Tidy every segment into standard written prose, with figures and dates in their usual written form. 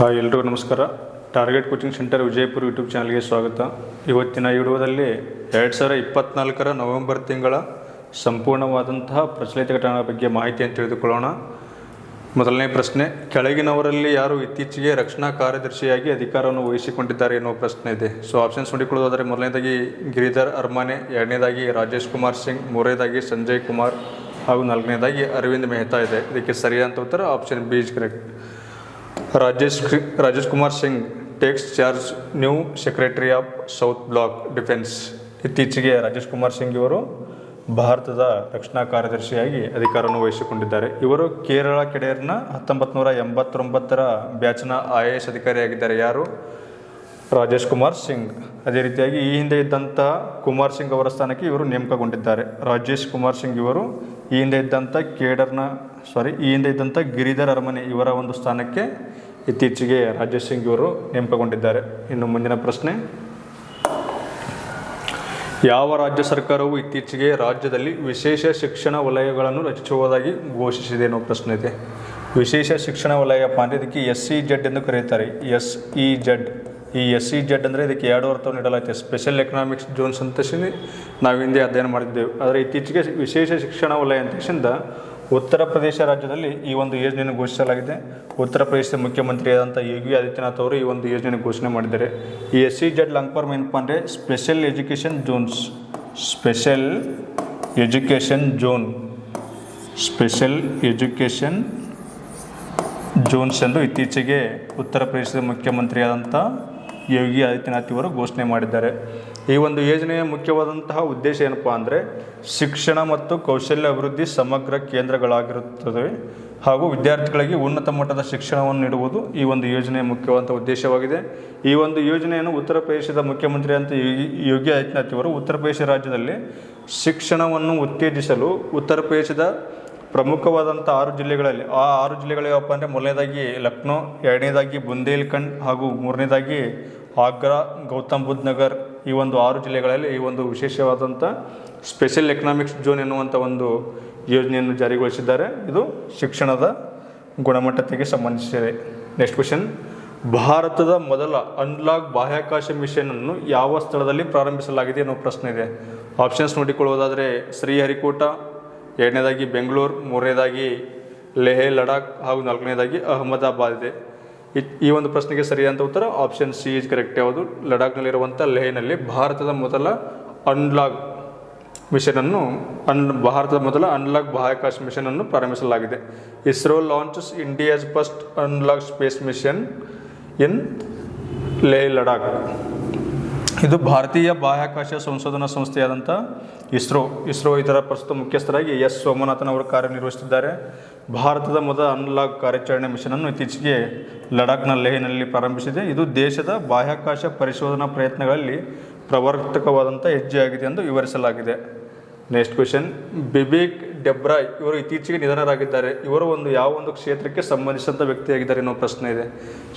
ಎಲ್ರಿಗೂ ನಮಸ್ಕಾರ. Target coaching centre Vijayapura YouTube ಚಾನಲ್ಗೆ ಸ್ವಾಗತ. ಇವತ್ತಿನ ವಿಡಿಯೋದಲ್ಲಿ 2024 ನವೆಂಬರ್ ತಿಂಗಳ ಸಂಪೂರ್ಣವಾದಂತಹ ಪ್ರಚಲಿತ ಘಟನೆಗಳ ಬಗ್ಗೆ ಮಾಹಿತಿಯನ್ನು ತಿಳಿದುಕೊಳ್ಳೋಣ. ಮೊದಲನೇ ಪ್ರಶ್ನೆ, ಕೆಳಗಿನವರಲ್ಲಿ ಯಾರು ಇತ್ತೀಚೆಗೆ ರಕ್ಷಣಾ ಕಾರ್ಯದರ್ಶಿಯಾಗಿ ಅಧಿಕಾರವನ್ನು ವಹಿಸಿಕೊಂಡಿದ್ದಾರೆ ಎನ್ನುವ ಪ್ರಶ್ನೆ ಇದೆ. ಸೊ ಆಪ್ಷನ್ಸ್ ನೋಡಿಕೊಳ್ಳೋದಾದರೆ ಮೊದಲನೇದಾಗಿ ಗಿರಿಧರ್ ಅರಮಾನೆ, ಎರಡನೇದಾಗಿ ರಾಜೇಶ್ ಕುಮಾರ್ ಸಿಂಗ್, ಮೂರನೇದಾಗಿ ಸಂಜಯ್ ಕುಮಾರ್ ಹಾಗೂ ನಾಲ್ಕನೇದಾಗಿ ಅರವಿಂದ್ ಮೆಹ್ತಾ ಇದೆ. ಇದಕ್ಕೆ ಸರಿಯಾದ ಉತ್ತರ option B is correct. Rajesh Kumar Singh takes charge new secretary of South Block defence. ಇತ್ತೀಚೆಗೆ ರಾಜೇಶ್ ಕುಮಾರ್ ಸಿಂಗ್ ಇವರು ಭಾರತದ ರಕ್ಷಣಾ ಕಾರ್ಯದರ್ಶಿಯಾಗಿ ಅಧಿಕಾರವನ್ನು ವಹಿಸಿಕೊಂಡಿದ್ದಾರೆ. ಇವರು ಕೇರಳ ಕೆಡೆರ್ನ 1989 ಬ್ಯಾಚ್ನ IAS ಅಧಿಕಾರಿಯಾಗಿದ್ದಾರೆ. ಯಾರು? ರಾಜೇಶ್ ಕುಮಾರ್ ಸಿಂಗ್. ಅದೇ ರೀತಿಯಾಗಿ ಈ ಹಿಂದೆ ಇದ್ದಂತಹ ಕುಮಾರ್ ಸಿಂಗ್ ಅವರ ಸ್ಥಾನಕ್ಕೆ ಇವರು ನೇಮಕಗೊಂಡಿದ್ದಾರೆ. ರಾಜೇಶ್ ಕುಮಾರ್ ಸಿಂಗ್ ಇವರು ಈ ಹಿಂದೆ ಇದ್ದಂಥ ಗಿರಿಧರ್ ಅರಮನೆ ಇವರ ಒಂದು ಸ್ಥಾನಕ್ಕೆ ಇತ್ತೀಚೆಗೆ ರಾಜೇಶ್ ಸಿಂಗ್ ಇವರು ನೇಮಕಗೊಂಡಿದ್ದಾರೆ. ಇನ್ನು ಮುಂದಿನ ಪ್ರಶ್ನೆ, ಯಾವ ರಾಜ್ಯ ಸರ್ಕಾರವು ಇತ್ತೀಚೆಗೆ ರಾಜ್ಯದಲ್ಲಿ ವಿಶೇಷ ಶಿಕ್ಷಣ ವಲಯಗಳನ್ನು ರಚಿಸುವುದಾಗಿ ಘೋಷಿಸಿದೆ ಅನ್ನೋ ಪ್ರಶ್ನೆ ಇದೆ. ವಿಶೇಷ ಶಿಕ್ಷಣ ವಲಯಪ್ಪ ಅಂದರೆ ಇದಕ್ಕೆ SEZ ಎಂದು ಕರೆಯುತ್ತಾರೆ. SEZ. ಈ SEZ ಅಂದರೆ ಇದಕ್ಕೆ ಎರಡು ಅರ್ಥವನ್ನು ನೀಡಲಾಗಿದೆ. ಸ್ಪೆಷಲ್ ಎಕನಾಮಿಕ್ಸ್ ಝೋನ್ಸ್ ಅಂತ ನಾವು ಹಿಂದೆ ಅಧ್ಯಯನ ಮಾಡಿದ್ದೇವೆ. ಆದರೆ ಇತ್ತೀಚೆಗೆ ವಿಶೇಷ ಶಿಕ್ಷಣ ವಲಯ ಅಂತ ಉತ್ತರ ಪ್ರದೇಶ ರಾಜ್ಯದಲ್ಲಿ ಈ ಒಂದು ಯೋಜನೆಯನ್ನು ಘೋಷಿಸಲಾಗಿದೆ. ಉತ್ತರ ಪ್ರದೇಶದ ಮುಖ್ಯಮಂತ್ರಿಯಾದಂಥ ಯೋಗಿ ಆದಿತ್ಯನಾಥ್ ಅವರು ಈ ಒಂದು ಯೋಜನೆಯನ್ನು ಘೋಷಣೆ ಮಾಡಿದ್ದಾರೆ. ಈ SEZ ಲಾಂಗ್ ಫಾರ್ಮ್ ಏನಪ್ಪ ಅಂದರೆ ಸ್ಪೆಷಲ್ ಎಜುಕೇಷನ್ ಝೋನ್ಸ್ ಎಂದು ಇತ್ತೀಚೆಗೆ ಉತ್ತರ ಪ್ರದೇಶದ ಮುಖ್ಯಮಂತ್ರಿಯಾದಂಥ ಯೋಗಿ ಆದಿತ್ಯನಾಥ್ ಇವರು ಘೋಷಣೆ ಮಾಡಿದ್ದಾರೆ. ಈ ಒಂದು ಯೋಜನೆಯ ಮುಖ್ಯವಾದಂತಹ ಉದ್ದೇಶ ಏನಪ್ಪ ಅಂದರೆ ಶಿಕ್ಷಣ ಮತ್ತು ಕೌಶಲ್ಯ ಅಭಿವೃದ್ಧಿ ಸಮಗ್ರ ಕೇಂದ್ರಗಳಾಗಿರುತ್ತದೆ ಹಾಗೂ ವಿದ್ಯಾರ್ಥಿಗಳಿಗೆ ಉನ್ನತ ಮಟ್ಟದ ಶಿಕ್ಷಣವನ್ನು ನೀಡುವುದು ಈ ಒಂದು ಯೋಜನೆಯ ಮುಖ್ಯವಾದ ಉದ್ದೇಶವಾಗಿದೆ. ಈ ಒಂದು ಯೋಜನೆಯನ್ನು ಉತ್ತರ ಪ್ರದೇಶದ ಮುಖ್ಯಮಂತ್ರಿ ಅಂತ ಯೋಗಿ ಆದಿತ್ಯನಾಥ್ ಇವರು ಉತ್ತರ ಪ್ರದೇಶ ರಾಜ್ಯದಲ್ಲಿ ಶಿಕ್ಷಣವನ್ನು ಉತ್ತೇಜಿಸಲು ಉತ್ತರ ಪ್ರದೇಶದ ಪ್ರಮುಖವಾದಂಥ 6 ಜಿಲ್ಲೆಗಳಲ್ಲಿ, ಆ 6 ಜಿಲ್ಲೆಗಳು ಯಾವಪ್ಪ ಅಂದರೆ ಮೊದಲನೇದಾಗಿ ಲಕ್ನೋ, ಎರಡನೇದಾಗಿ ಬುಂದೇಲ್ಖಂಡ್ ಹಾಗೂ ಮೂರನೇದಾಗಿ ಆಗ್ರಾ, ಗೌತಮ್ ಬುದ್ಧ ನಗರ್, ಈ ಒಂದು 6 ಜಿಲ್ಲೆಗಳಲ್ಲಿ ಈ ಒಂದು ವಿಶೇಷವಾದಂಥ ಸ್ಪೆಷಲ್ ಎಕನಾಮಿಕ್ಸ್ ಝೋನ್ ಎನ್ನುವಂಥ ಒಂದು ಯೋಜನೆಯನ್ನು ಜಾರಿಗೊಳಿಸಿದ್ದಾರೆ. ಇದು ಶಿಕ್ಷಣದ ಗುಣಮಟ್ಟತೆಗೆ ಸಂಬಂಧಿಸಿದೆ. ನೆಕ್ಸ್ಟ್ ಕ್ವೆಶನ್, ಭಾರತದ ಮೊದಲ ಅನ್ಲಾಕ್ ಬಾಹ್ಯಾಕಾಶ ಮಿಷನನ್ನು ಯಾವ ಸ್ಥಳದಲ್ಲಿ ಪ್ರಾರಂಭಿಸಲಾಗಿದೆ ಅನ್ನೋ ಪ್ರಶ್ನೆ ಇದೆ. ಆಪ್ಷನ್ಸ್ ನೋಡಿಕೊಳ್ಳುವುದಾದರೆ ಶ್ರೀಹರಿಕೋಟ, ಎರಡನೇದಾಗಿ ಬೆಂಗಳೂರು, ಮೂರನೇದಾಗಿ ಲೇಹ್ ಲಡಾಖ್ ಹಾಗೂ ನಾಲ್ಕನೇದಾಗಿ ಅಹಮದಾಬಾದ್ ಇದೆ. ಈ ಒಂದು ಪ್ರಶ್ನೆಗೆ ಸರಿಯಾದ ಉತ್ತರ ಆಪ್ಷನ್ ಸಿ ಇಸ್ ಕರೆಕ್ಟ್. ಯಾವುದು? ಲಡಾಖ್ನಲ್ಲಿರುವಂಥ ಲೇಹ್ನಲ್ಲಿ ಭಾರತದ ಮೊದಲ ಅನ್ಲಾಕ್ ಬಾಹ್ಯಾಕಾಶ ಮಿಷನನ್ನು ಪ್ರಾರಂಭಿಸಲಾಗಿದೆ. ISRO launches India's first analog space mission in Leh Ladakh. ಇದು ಭಾರತೀಯ ಬಾಹ್ಯಾಕಾಶ ಸಂಶೋಧನಾ ಸಂಸ್ಥೆಯಾದಂಥ ಇಸ್ರೋ ಇದರ ಪ್ರಸ್ತುತ ಮುಖ್ಯಸ್ಥರಾಗಿ S ಸೋಮನಾಥನ್ ಅವರು ಕಾರ್ಯನಿರ್ವಹಿಸುತ್ತಿದ್ದಾರೆ. ಭಾರತದ ಮೊದಲ ಅನ್ಲಾಕ್ ಕಾರ್ಯಾಚರಣೆ ಮಿಷನನ್ನು ಇತ್ತೀಚೆಗೆ ಲಡಾಖ್ನ ಲೇಹ್ನಲ್ಲಿ ಪ್ರಾರಂಭಿಸಿದೆ. ಇದು ದೇಶದ ಬಾಹ್ಯಾಕಾಶ ಪರಿಶೋಧನಾ ಪ್ರಯತ್ನಗಳಲ್ಲಿ ಪ್ರವರ್ತಕವಾದಂಥ ಹೆಜ್ಜೆಯಾಗಿದೆ ಎಂದು ವಿವರಿಸಲಾಗಿದೆ. ನೆಕ್ಸ್ಟ್ ಕ್ವೆಶನ್, ಬಿಬೇಕ್ ಡೆಬ್ರಾಯ್ ಇವರು ಇತ್ತೀಚೆಗೆ ನಿಧನರಾಗಿದ್ದಾರೆ. ಇವರು ಯಾವ ಒಂದು ಕ್ಷೇತ್ರಕ್ಕೆ ಸಂಬಂಧಿಸಿದಂಥ ವ್ಯಕ್ತಿಯಾಗಿದ್ದಾರೆ ಅನ್ನೋ ಪ್ರಶ್ನೆ ಇದೆ.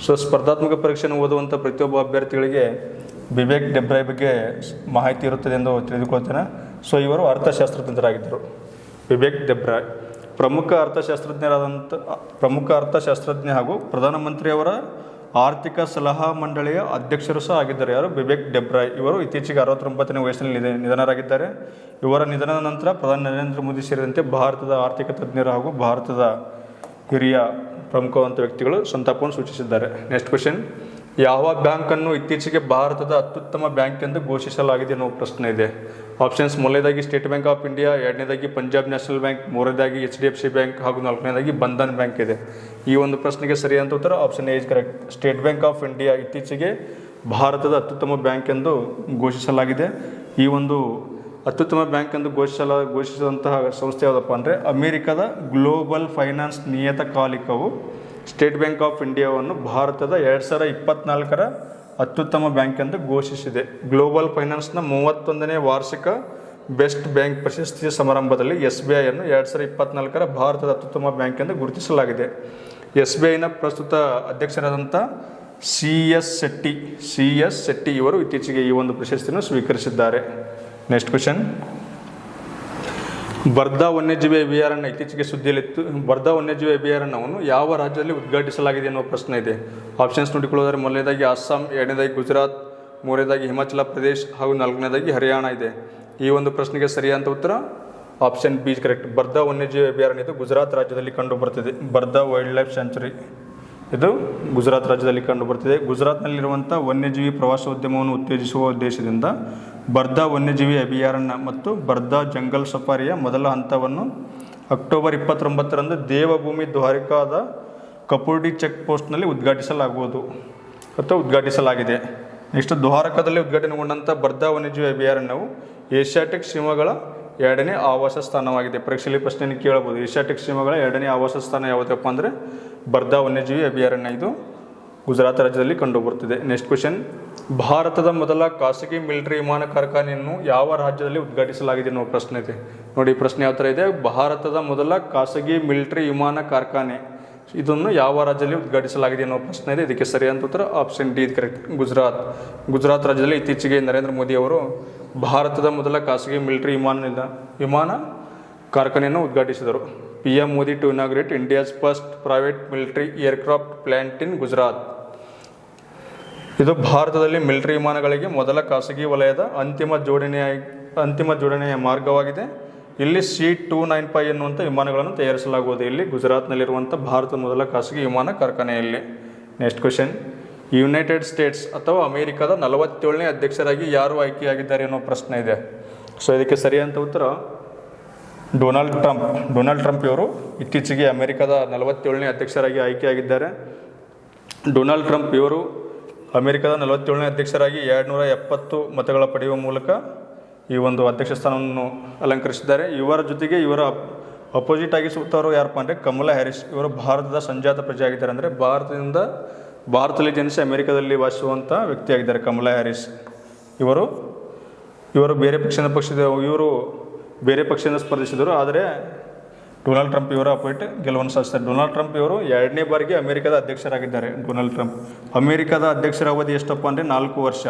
ಸೊ ಸ್ಪರ್ಧಾತ್ಮಕ ಪರೀಕ್ಷೆಯನ್ನು ಓದುವಂಥ ಪ್ರತಿಯೊಬ್ಬ ಅಭ್ಯರ್ಥಿಗಳಿಗೆ ಬಿಬೇಕ್ ಡೆಬ್ರಾಯ್ ಬಗ್ಗೆ ಮಾಹಿತಿ ಇರುತ್ತದೆ ಎಂದು ತಿಳಿದುಕೊಳ್ತೇನೆ. ಸೊ ಇವರು ಅರ್ಥಶಾಸ್ತ್ರಜ್ಞರಾಗಿದ್ದರು. ಬಿಬೇಕ್ ಡೆಬ್ರಾಯ್ ಪ್ರಮುಖ ಅರ್ಥಶಾಸ್ತ್ರಜ್ಞ ಹಾಗೂ ಪ್ರಧಾನಮಂತ್ರಿಯವರ ಆರ್ಥಿಕ ಸಲಹಾ ಮಂಡಳಿಯ ಅಧ್ಯಕ್ಷರು ಸಹ ಆಗಿದ್ದಾರೆ. ಯಾರು? ಬಿಬೇಕ್ ಡೆಬ್ರಾಯ್. ಇವರು ಇತ್ತೀಚೆಗೆ 69ನೇ ವಯಸ್ಸಿನಲ್ಲಿ ನಿಧನರಾಗಿದ್ದಾರೆ. ಇವರ ನಿಧನದ ನಂತರ ಪ್ರಧಾನಿ ನರೇಂದ್ರ ಮೋದಿ ಸೇರಿದಂತೆ ಭಾರತದ ಆರ್ಥಿಕ ತಜ್ಞರು ಹಾಗೂ ಭಾರತದ ಹಿರಿಯ ಪ್ರಮುಖವಂತ ವ್ಯಕ್ತಿಗಳು ಸಂತಾಪವನ್ನು ಸೂಚಿಸಿದ್ದಾರೆ. ನೆಕ್ಸ್ಟ್ ಕ್ವೆಶನ್, ಯಾವ ಬ್ಯಾಂಕನ್ನು ಇತ್ತೀಚೆಗೆ ಭಾರತದ ಅತ್ಯುತ್ತಮ ಬ್ಯಾಂಕ್ ಎಂದು ಘೋಷಿಸಲಾಗಿದೆ ಅನ್ನೋ ಪ್ರಶ್ನೆ ಇದೆ. ಆಪ್ಷನ್ಸ್ ಮೊದಲನೇದಾಗಿ ಸ್ಟೇಟ್ ಬ್ಯಾಂಕ್ ಆಫ್ ಇಂಡಿಯಾ, ಎರಡನೇದಾಗಿ ಪಂಜಾಬ್ ನ್ಯಾಷನಲ್ ಬ್ಯಾಂಕ್, ಮೂರನೇದಾಗಿ HDFC ಬ್ಯಾಂಕ್ ಹಾಗೂ ನಾಲ್ಕನೇದಾಗಿ ಬಂಧನ್ ಬ್ಯಾಂಕ್ ಇದೆ. ಈ ಒಂದು ಪ್ರಶ್ನೆಗೆ ಸರಿಯಾದ ಉತ್ತರ option A is correct. State bank of India ಇತ್ತೀಚೆಗೆ ಭಾರತದ ಅತ್ಯುತ್ತಮ ಬ್ಯಾಂಕ್ ಎಂದು ಘೋಷಿಸಲಾಗಿದೆ. ಈ ಒಂದು ಅತ್ಯುತ್ತಮ ಬ್ಯಾಂಕ್ ಎಂದು ಘೋಷಿಸಿದಂತಹ ಸಂಸ್ಥೆ ಯಾವುದಪ್ಪ ಅಂದರೆ ಅಮೆರಿಕದ ಗ್ಲೋಬಲ್ ಫೈನಾನ್ಸ್ ನಿಯತಕಾಲಿಕವು ಸ್ಟೇಟ್ ಬ್ಯಾಂಕ್ ಆಫ್ ಇಂಡಿಯಾವನ್ನು ಭಾರತದ 2024 ಅತ್ಯುತ್ತಮ ಬ್ಯಾಂಕ್ ಎಂದು ಘೋಷಿಸಿದೆ. ಗ್ಲೋಬಲ್ ಫೈನಾನ್ಸ್ನ 31ನೇ ವಾರ್ಷಿಕ ಬೆಸ್ಟ್ ಬ್ಯಾಂಕ್ ಪ್ರಶಸ್ತಿಯ ಸಮಾರಂಭದಲ್ಲಿ SBI ಅನ್ನು 2024 ಭಾರತದ ಅತ್ಯುತ್ತಮ ಬ್ಯಾಂಕ್ ಎಂದು ಗುರುತಿಸಲಾಗಿದೆ. SBIನ ಪ್ರಸ್ತುತ ಅಧ್ಯಕ್ಷರಾದಂಥ CS ಶೆಟ್ಟಿ ಇವರು ಇತ್ತೀಚೆಗೆ ಈ ಒಂದು ಪ್ರಶಸ್ತಿಯನ್ನು ಸ್ವೀಕರಿಸಿದ್ದಾರೆ. ನೆಕ್ಸ್ಟ್ ಕ್ವೆಶನ್, ಬರ್ಧಾ ವನ್ಯಜೀವಿ ಅಭಯಾರಣ್ಯ ಇತ್ತೀಚೆಗೆ ಸುದ್ದಿಯಲ್ಲಿತ್ತು. ಬರ್ಧಾ ವನ್ಯಜೀವಿ ಅಭಯಾರಣ್ಯವನ್ನು ಯಾವ ರಾಜ್ಯದಲ್ಲಿ ಉದ್ಘಾಟಿಸಲಾಗಿದೆ ಎನ್ನುವ ಪ್ರಶ್ನೆ ಇದೆ. ಆಪ್ಷನ್ಸ್ ನೋಡಿಕೊಳ್ಳೋದಾದ್ರೆ ಮೊದಲನೇದಾಗಿ ಅಸ್ಸಾಂ, ಎರಡನೇದಾಗಿ ಗುಜರಾತ್, ಮೂರನೇದಾಗಿ ಹಿಮಾಚಲ ಪ್ರದೇಶ್ ಹಾಗೂ ನಾಲ್ಕನೇದಾಗಿ ಹರಿಯಾಣ ಇದೆ. ಈ ಒಂದು ಪ್ರಶ್ನೆಗೆ ಸರಿಯಾದ ಉತ್ತರ ಆಪ್ಷನ್ ಬಿ ಕರೆಕ್ಟ್. ಬರ್ಧಾ ವನ್ಯಜೀವಿ ಅಭಯಾರಣ್ಯ ಇದು ಗುಜರಾತ್ ರಾಜ್ಯದಲ್ಲಿ ಕಂಡು ಬರ್ತದೆ. ಬರ್ಧಾ ವೈಲ್ಡ್ ಲೈಫ್ ಸ್ಯಾಂಚುರಿ ಇದು ಗುಜರಾತ್ ರಾಜ್ಯದಲ್ಲಿ ಕಂಡು ಬರ್ತಿದೆ. ಗುಜರಾತ್ನಲ್ಲಿರುವಂಥ ವನ್ಯಜೀವಿ ಪ್ರವಾಸೋದ್ಯಮವನ್ನು ಉತ್ತೇಜಿಸುವ ಉದ್ದೇಶದಿಂದ ಬರ್ಧಾ ವನ್ಯಜೀವಿ ಅಭಯಾರಣ್ಯ ಮತ್ತು ಬರ್ಧಾ ಜಂಗಲ್ ಸಫಾರಿಯ ಮೊದಲ ಹಂತವನ್ನು ಅಕ್ಟೋಬರ್ 29ರಂದು ದೇವಭೂಮಿ ದ್ವಾರಕಾದ ಕಪೂರ್ಡಿ ಚೆಕ್ ಪೋಸ್ಟ್ನಲ್ಲಿ ಉದ್ಘಾಟಿಸಲಾಗಿದೆ. ನೆಕ್ಸ್ಟ್, ದ್ವಾರಕಾದಲ್ಲಿ ಉದ್ಘಾಟನೆಗೊಂಡಂಥ ಬರ್ಧಾ ವನ್ಯಜೀವಿ ಅಭಯಾರಣ್ಯವು ಏಷ್ಯಾಟಿಕ್ ಸಿಂಹಗಳ 2ನೇ ಆವಾಸ ಸ್ಥಾನವಾಗಿದೆ. ಪರೀಕ್ಷೆಯಲ್ಲಿ ಪ್ರಶ್ನೆಯನ್ನು ಕೇಳಬಹುದು. ಏಷ್ಯಾಟಿಕ್ ಸಿಂಹಗಳ 2ನೇ ಆವಾಸ ಸ್ಥಾನ ಯಾವುದಪ್ಪ ಅಂದರೆ ಬರ್ಧಾ ವನ್ಯಜೀವಿ ಅಭಯಾರಣ್ಯ. ಇದು ಗುಜರಾತ್ ರಾಜ್ಯದಲ್ಲಿ ಕಂಡುಬರುತ್ತದೆ. ನೆಕ್ಸ್ಟ್ ಕ್ವೆಶನ್, ಭಾರತದ ಮೊದಲ ಖಾಸಗಿ ಮಿಲಿಟರಿ ವಿಮಾನ ಕಾರ್ಖಾನೆಯನ್ನು ಯಾವ ರಾಜ್ಯದಲ್ಲಿ ಉದ್ಘಾಟಿಸಲಾಗಿದೆ ಅನ್ನೋ ಪ್ರಶ್ನೆ ಇದೆ. ನೋಡಿ, ಪ್ರಶ್ನೆ ಯಾವ ಥರ ಇದೆ, ಭಾರತದ ಮೊದಲ ಖಾಸಗಿ ಮಿಲಿಟರಿ ವಿಮಾನ ಕಾರ್ಖಾನೆ ಇದನ್ನು ಯಾವ ರಾಜ್ಯದಲ್ಲಿ ಉದ್ಘಾಟಿಸಲಾಗಿದೆ ಅನ್ನೋ ಪ್ರಶ್ನೆ ಇದೆ. ಇದಕ್ಕೆ ಸರಿಯಾದ ಉತ್ತರ ಆಪ್ಷನ್ ಡಿ ಕರೆಕ್ಟ್. ಗುಜರಾತ್ ರಾಜ್ಯದಲ್ಲಿ ಇತ್ತೀಚೆಗೆ ನರೇಂದ್ರ ಮೋದಿ ಅವರು ಭಾರತದ ಮೊದಲ ಖಾಸಗಿ ಮಿಲಿಟರಿ ವಿಮಾನ ಕಾರ್ಖಾನೆಯನ್ನು ಉದ್ಘಾಟಿಸಿದರು. PM Modi to inaugurate India's first private military aircraft plant in Gujarat. ಇದು ಭಾರತದಲ್ಲಿ ಮಿಲಿಟರಿ ವಿಮಾನಗಳಿಗೆ ಮೊದಲ ಖಾಸಗಿ ವಲಯದ ಅಂತಿಮ ಜೋಡಣೆಯ ಮಾರ್ಗವಾಗಿದೆ. ಇಲ್ಲಿ C295 ಎನ್ನುವಂಥ ವಿಮಾನಗಳನ್ನು ತಯಾರಿಸಲಾಗುವುದು ಇಲ್ಲಿ ಗುಜರಾತ್ನಲ್ಲಿರುವಂಥ ಭಾರತದ ಮೊದಲ ಖಾಸಗಿ ವಿಮಾನ ಕಾರ್ಖಾನೆಯಲ್ಲಿ. ನೆಕ್ಸ್ಟ್ ಕ್ವೆಶನ್, ಯುನೈಟೆಡ್ ಸ್ಟೇಟ್ಸ್ ಅಥವಾ ಅಮೆರಿಕದ 47ನೇ ಅಧ್ಯಕ್ಷರಾಗಿ ಯಾರು ಆಯ್ಕೆಯಾಗಿದ್ದಾರೆ ಅನ್ನೋ ಪ್ರಶ್ನೆ ಇದೆ. ಸೊ ಇದಕ್ಕೆ ಸರಿಯಾದ ಉತ್ತರ ಡೊನಾಲ್ಡ್ ಟ್ರಂಪ್ ಇವರು ಇತ್ತೀಚೆಗೆ ಅಮೆರಿಕದ 47ನೇ ಅಧ್ಯಕ್ಷರಾಗಿ ಆಯ್ಕೆಯಾಗಿದ್ದಾರೆ. ಡೊನಾಲ್ಡ್ ಟ್ರಂಪ್ ಇವರು ಅಮೆರಿಕದ 47ನೇ ಅಧ್ಯಕ್ಷರಾಗಿ 270 ಮತಗಳ ಪಡೆಯುವ ಮೂಲಕ ಈ ಒಂದು ಅಧ್ಯಕ್ಷ ಸ್ಥಾನವನ್ನು ಅಲಂಕರಿಸಿದ್ದಾರೆ. ಇವರ ಜೊತೆಗೆ ಇವರ ಅಪೋಸಿಟ್ ಆಗಿ ಸೂತವರು ಯಾರಪ್ಪ ಅಂದರೆ ಕಮಲಾ ಹ್ಯಾರಿಸ್. ಇವರು ಭಾರತದ ಸಂಜಾತ ಪ್ರಜೆ ಆಗಿದ್ದಾರೆ. ಅಂದರೆ ಭಾರತದಲ್ಲಿ ಜನಿಸಿ ಅಮೆರಿಕದಲ್ಲಿ ವಾಸಿಸುವಂಥ ವ್ಯಕ್ತಿಯಾಗಿದ್ದಾರೆ ಕಮಲಾ ಹ್ಯಾರಿಸ್. ಇವರು ಬೇರೆ ಪಕ್ಷದಿಂದ ಸ್ಪರ್ಧಿಸಿದರು. ಆದರೆ ಡೊನಾಲ್ಡ್ ಟ್ರಂಪ್ ಇವರ ಅಪೋಸಿಟ್ ಗೆಲುವನ್ನು ಸಾಧಿಸಿದ್ದಾರೆ. ಡೊನಾಲ್ಡ್ ಟ್ರಂಪ್ ಇವರು 2ನೇ ಬಾರಿಗೆ ಅಮೆರಿಕದ ಅಧ್ಯಕ್ಷರಾಗಿದ್ದಾರೆ. ಡೊನಾಲ್ಡ್ ಟ್ರಂಪ್ ಅಮೆರಿಕದ ಅಧ್ಯಕ್ಷರ ಅವಧಿ ಎಷ್ಟಪ್ಪ ಅಂದರೆ 4 ವರ್ಷ.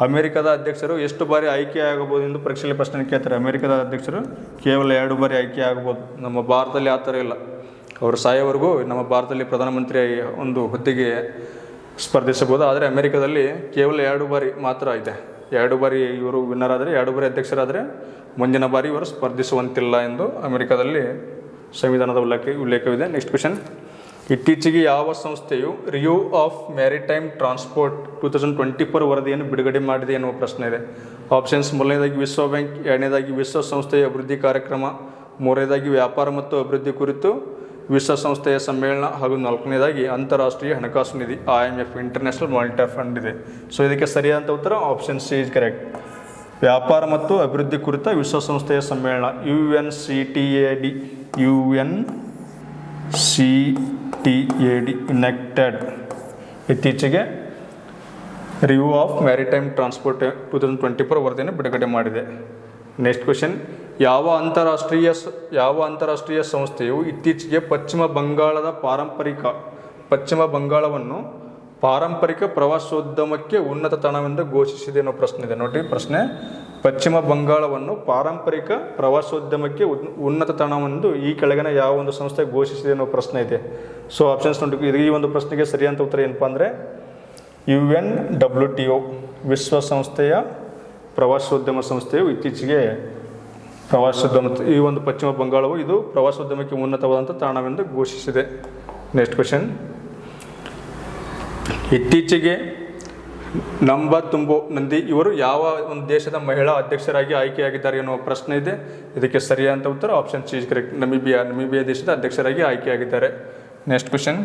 ಅಮೆರಿಕದ ಅಧ್ಯಕ್ಷರು ಎಷ್ಟು ಬಾರಿ ಆಯ್ಕೆ ಆಗಬಹುದು ಎಂದು ಪರೀಕ್ಷೆಯಲ್ಲಿ ಪ್ರಶ್ನೆ ಕೇಳ್ತಾರೆ. ಅಮೆರಿಕದ ಅಧ್ಯಕ್ಷರು ಕೇವಲ 2 ಬಾರಿ ಆಯ್ಕೆ ಆಗಬಹುದು. ನಮ್ಮ ಭಾರತದಲ್ಲಿ ಆ ಥರ ಇಲ್ಲ. ಅವರು ಸಾಯೋವರೆಗೂ ನಮ್ಮ ಭಾರತದಲ್ಲಿ ಪ್ರಧಾನಮಂತ್ರಿ ಒಂದು ಹುದ್ದೆಗೆ ಸ್ಪರ್ಧಿಸಬಹುದು. ಆದರೆ ಅಮೆರಿಕದಲ್ಲಿ ಕೇವಲ 2 ಬಾರಿ ಮಾತ್ರ ಇದೆ. 2 ಬಾರಿ ಇವರು ವಿನ್ನರ್ ಆದರೆ, 2 ಬಾರಿ ಅಧ್ಯಕ್ಷರಾದರೆ ಮುಂದಿನ ಬಾರಿ ಇವರು ಸ್ಪರ್ಧಿಸುವಂತಿಲ್ಲ ಎಂದು ಅಮೆರಿಕದಲ್ಲಿ ಸಂವಿಧಾನದ ಉಲ್ಲೇಖವಿದೆ. ನೆಕ್ಸ್ಟ್ ಕ್ವೆಶನ್, ಇತ್ತೀಚೆಗೆ ಯಾವ ಸಂಸ್ಥೆಯು ರಿವ್ಯೂ ಆಫ್ ಮ್ಯಾರಿಟೈಮ್ ಟ್ರಾನ್ಸ್ಪೋರ್ಟ್ 2024 ವರದಿಯನ್ನು ಬಿಡುಗಡೆ ಮಾಡಿದೆ ಎನ್ನುವ ಪ್ರಶ್ನೆ ಇದೆ. ಆಪ್ಷನ್ಸ್ ಮೊದಲನೇದಾಗಿ ವಿಶ್ವ ಬ್ಯಾಂಕ್, ಎರಡನೇದಾಗಿ ವಿಶ್ವಸಂಸ್ಥೆಯ ಅಭಿವೃದ್ಧಿ ಕಾರ್ಯಕ್ರಮ, ಮೂರನೇದಾಗಿ ವ್ಯಾಪಾರ ಮತ್ತು ಅಭಿವೃದ್ಧಿ ಕುರಿತು ವಿಶ್ವಸಂಸ್ಥೆಯ ಸಮ್ಮೇಳನ ಹಾಗೂ 4ನೇದಾಗಿ ಅಂತಾರಾಷ್ಟ್ರೀಯ ಹಣಕಾಸು ನಿಧಿ IMF ಇಂಟರ್ನ್ಯಾಷನಲ್ ಮಾನಿಟರಿ ಫಂಡ್ ಇದೆ. ಸೊ ಇದಕ್ಕೆ ಸರಿಯಾದ ಉತ್ತರ ಆಪ್ಷನ್ ಸಿ ಇಸ್ ಕರೆಕ್ಟ್. ವ್ಯಾಪಾರ ಮತ್ತು ಅಭಿವೃದ್ಧಿ ಕುರಿತ ವಿಶ್ವಸಂಸ್ಥೆಯ ಸಮ್ಮೇಳನ UNCTAD ಯುನೈಟೆಡ್ ಇತ್ತೀಚೆಗೆ ರಿವ್ಯೂ ಆಫ್ ಮ್ಯಾರಿಟೈಮ್ ಟ್ರಾನ್ಸ್ಪೋರ್ಟ್ 2024 ವರದಿಯನ್ನು ಬಿಡುಗಡೆ ಮಾಡಿದೆ. ನೆಕ್ಸ್ಟ್ ಕ್ವೆಶನ್, ಯಾವ ಅಂತಾರಾಷ್ಟ್ರೀಯ ಸಂಸ್ಥೆಯು ಇತ್ತೀಚೆಗೆ ಪಶ್ಚಿಮ ಬಂಗಾಳವನ್ನು ಪಾರಂಪರಿಕ ಪ್ರವಾಸೋದ್ಯಮಕ್ಕೆ ಉನ್ನತ ತಾಣವೆಂದು ಘೋಷಿಸಿದೆ ಅನ್ನೋ ಪ್ರಶ್ನೆ ಇದೆ. ನೋಡಿ ಪ್ರಶ್ನೆ, ಪಶ್ಚಿಮ ಬಂಗಾಳವನ್ನು ಪಾರಂಪರಿಕ ಪ್ರವಾಸೋದ್ಯಮಕ್ಕೆ ಉನ್ನತ ತಾಣವೆಂದು ಈ ಕೆಳಗಿನ ಯಾವ ಒಂದು ಸಂಸ್ಥೆ ಘೋಷಿಸಿದೆ ಅನ್ನೋ ಪ್ರಶ್ನೆ ಇದೆ. ಸೊ ಆಪ್ಷನ್ಸ್ ನೋಡಿ, ಈ ಒಂದು ಪ್ರಶ್ನೆಗೆ ಸರಿಯಾದ ಉತ್ತರ ಏನಪ್ಪ ಅಂದರೆ UNWTO ವಿಶ್ವಸಂಸ್ಥೆಯ ಪ್ರವಾಸೋದ್ಯಮ ಸಂಸ್ಥೆಯು ಇತ್ತೀಚೆಗೆ ಈ ಒಂದು ಪಶ್ಚಿಮ ಬಂಗಾಳವು ಇದು ಪ್ರವಾಸೋದ್ಯಮಕ್ಕೆ ಉನ್ನತವಾದಂಥ ತಾಣವೆಂದು ಘೋಷಿಸಿದೆ. ನೆಕ್ಸ್ಟ್ ಕ್ವೆಶನ್, ಇತ್ತೀಚೆಗೆ ನಂಬತುಂಬೋ ನಂದಿ ಇವರು ಯಾವ ಒಂದು ದೇಶದ ಮಹಿಳಾ ಅಧ್ಯಕ್ಷರಾಗಿ ಆಯ್ಕೆಯಾಗಿದ್ದಾರೆ ಎನ್ನುವ ಪ್ರಶ್ನೆ ಇದೆ. ಇದಕ್ಕೆ ಸರಿಯಾದ ಉತ್ತರ ಆಪ್ಷನ್ ಸಿ ಕರೆಕ್ಟ್. ನಮಿಬಿಯಾ ದೇಶದ ಅಧ್ಯಕ್ಷರಾಗಿ ಆಯ್ಕೆಯಾಗಿದ್ದಾರೆ. ನೆಕ್ಸ್ಟ್ ಕ್ವೆಶನ್,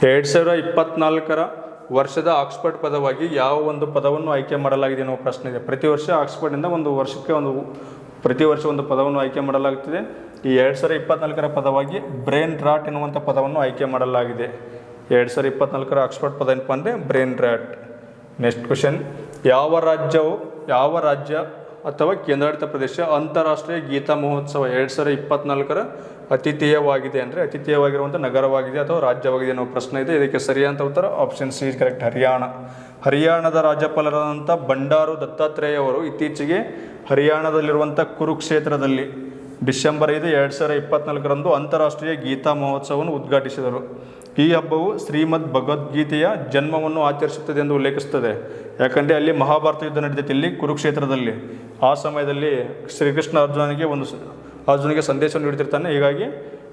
2024 ವರ್ಷದ ಆಕ್ಸ್ಫರ್ಡ್ ಪದವಾಗಿ ಯಾವ ಒಂದು ಪದವನ್ನು ಆಯ್ಕೆ ಮಾಡಲಾಗಿದೆ ಎನ್ನುವ ಪ್ರಶ್ನೆ ಇದೆ. ಪ್ರತಿ ವರ್ಷ ಆಕ್ಸ್ಫರ್ಡ್ನಿಂದ ಪ್ರತಿ ವರ್ಷ ಒಂದು ಪದವನ್ನು ಆಯ್ಕೆ ಮಾಡಲಾಗುತ್ತದೆ. ಈ 2024 ಪದವಾಗಿ ಬ್ರೈನ್ ರಾಟ್ ಎನ್ನುವಂಥ ಪದವನ್ನು ಆಯ್ಕೆ ಮಾಡಲಾಗಿದೆ. 2024 ಆಕ್ಸ್ಫರ್ಡ್ ಪದ ಏನಪ್ಪ ಅಂದರೆ ಬ್ರೈನ್ ರಾಟ್. ನೆಕ್ಸ್ಟ್ ಕ್ವೆಶನ್, ಯಾವ ರಾಜ್ಯ ಅಥವಾ ಕೇಂದ್ರಾಡಳಿತ ಪ್ರದೇಶ ಅಂತಾರಾಷ್ಟ್ರೀಯ ಗೀತಾ ಮಹೋತ್ಸವ 2024 ಅತಿಥೇಯವಾಗಿರುವಂಥ ನಗರವಾಗಿದೆ ಅಥವಾ ರಾಜ್ಯವಾಗಿದೆ ಅನ್ನೋ ಪ್ರಶ್ನೆ ಇದೆ. ಇದಕ್ಕೆ ಸರಿಯಾದ ಉತ್ತರ ಆಪ್ಷನ್ ಸಿ ಕರೆಕ್ಟ್. ಹರಿಯಾಣದ ರಾಜ್ಯಪಾಲರಾದಂಥ ಬಂಡಾರು ದತ್ತಾತ್ರೇಯ ಅವರು ಇತ್ತೀಚೆಗೆ ಹರಿಯಾಣದಲ್ಲಿರುವಂಥ ಕುರುಕ್ಷೇತ್ರದಲ್ಲಿ ಡಿಸೆಂಬರ್ 5, 2024ರಂದು ಅಂತಾರಾಷ್ಟ್ರೀಯ ಗೀತಾ ಮಹೋತ್ಸವವನ್ನು ಉದ್ಘಾಟಿಸಿದರು. ಈ ಹಬ್ಬವು ಶ್ರೀಮದ್ ಭಗವದ್ಗೀತೆಯ ಜನ್ಮವನ್ನು ಆಚರಿಸುತ್ತದೆ ಎಂದು ಉಲ್ಲೇಖಿಸುತ್ತದೆ. ಯಾಕಂದರೆ ಅಲ್ಲಿ ಮಹಾಭಾರತ ಯುದ್ಧ ನಡೆದಿತ್ತು, ಇಲ್ಲಿ ಕುರುಕ್ಷೇತ್ರದಲ್ಲಿ. ಆ ಸಮಯದಲ್ಲಿ ಶ್ರೀಕೃಷ್ಣ ಅರ್ಜುನಿಗೆ ಸಂದೇಶವನ್ನು ನೀಡುತ್ತಿರ್ತಾನೆ. ಹೀಗಾಗಿ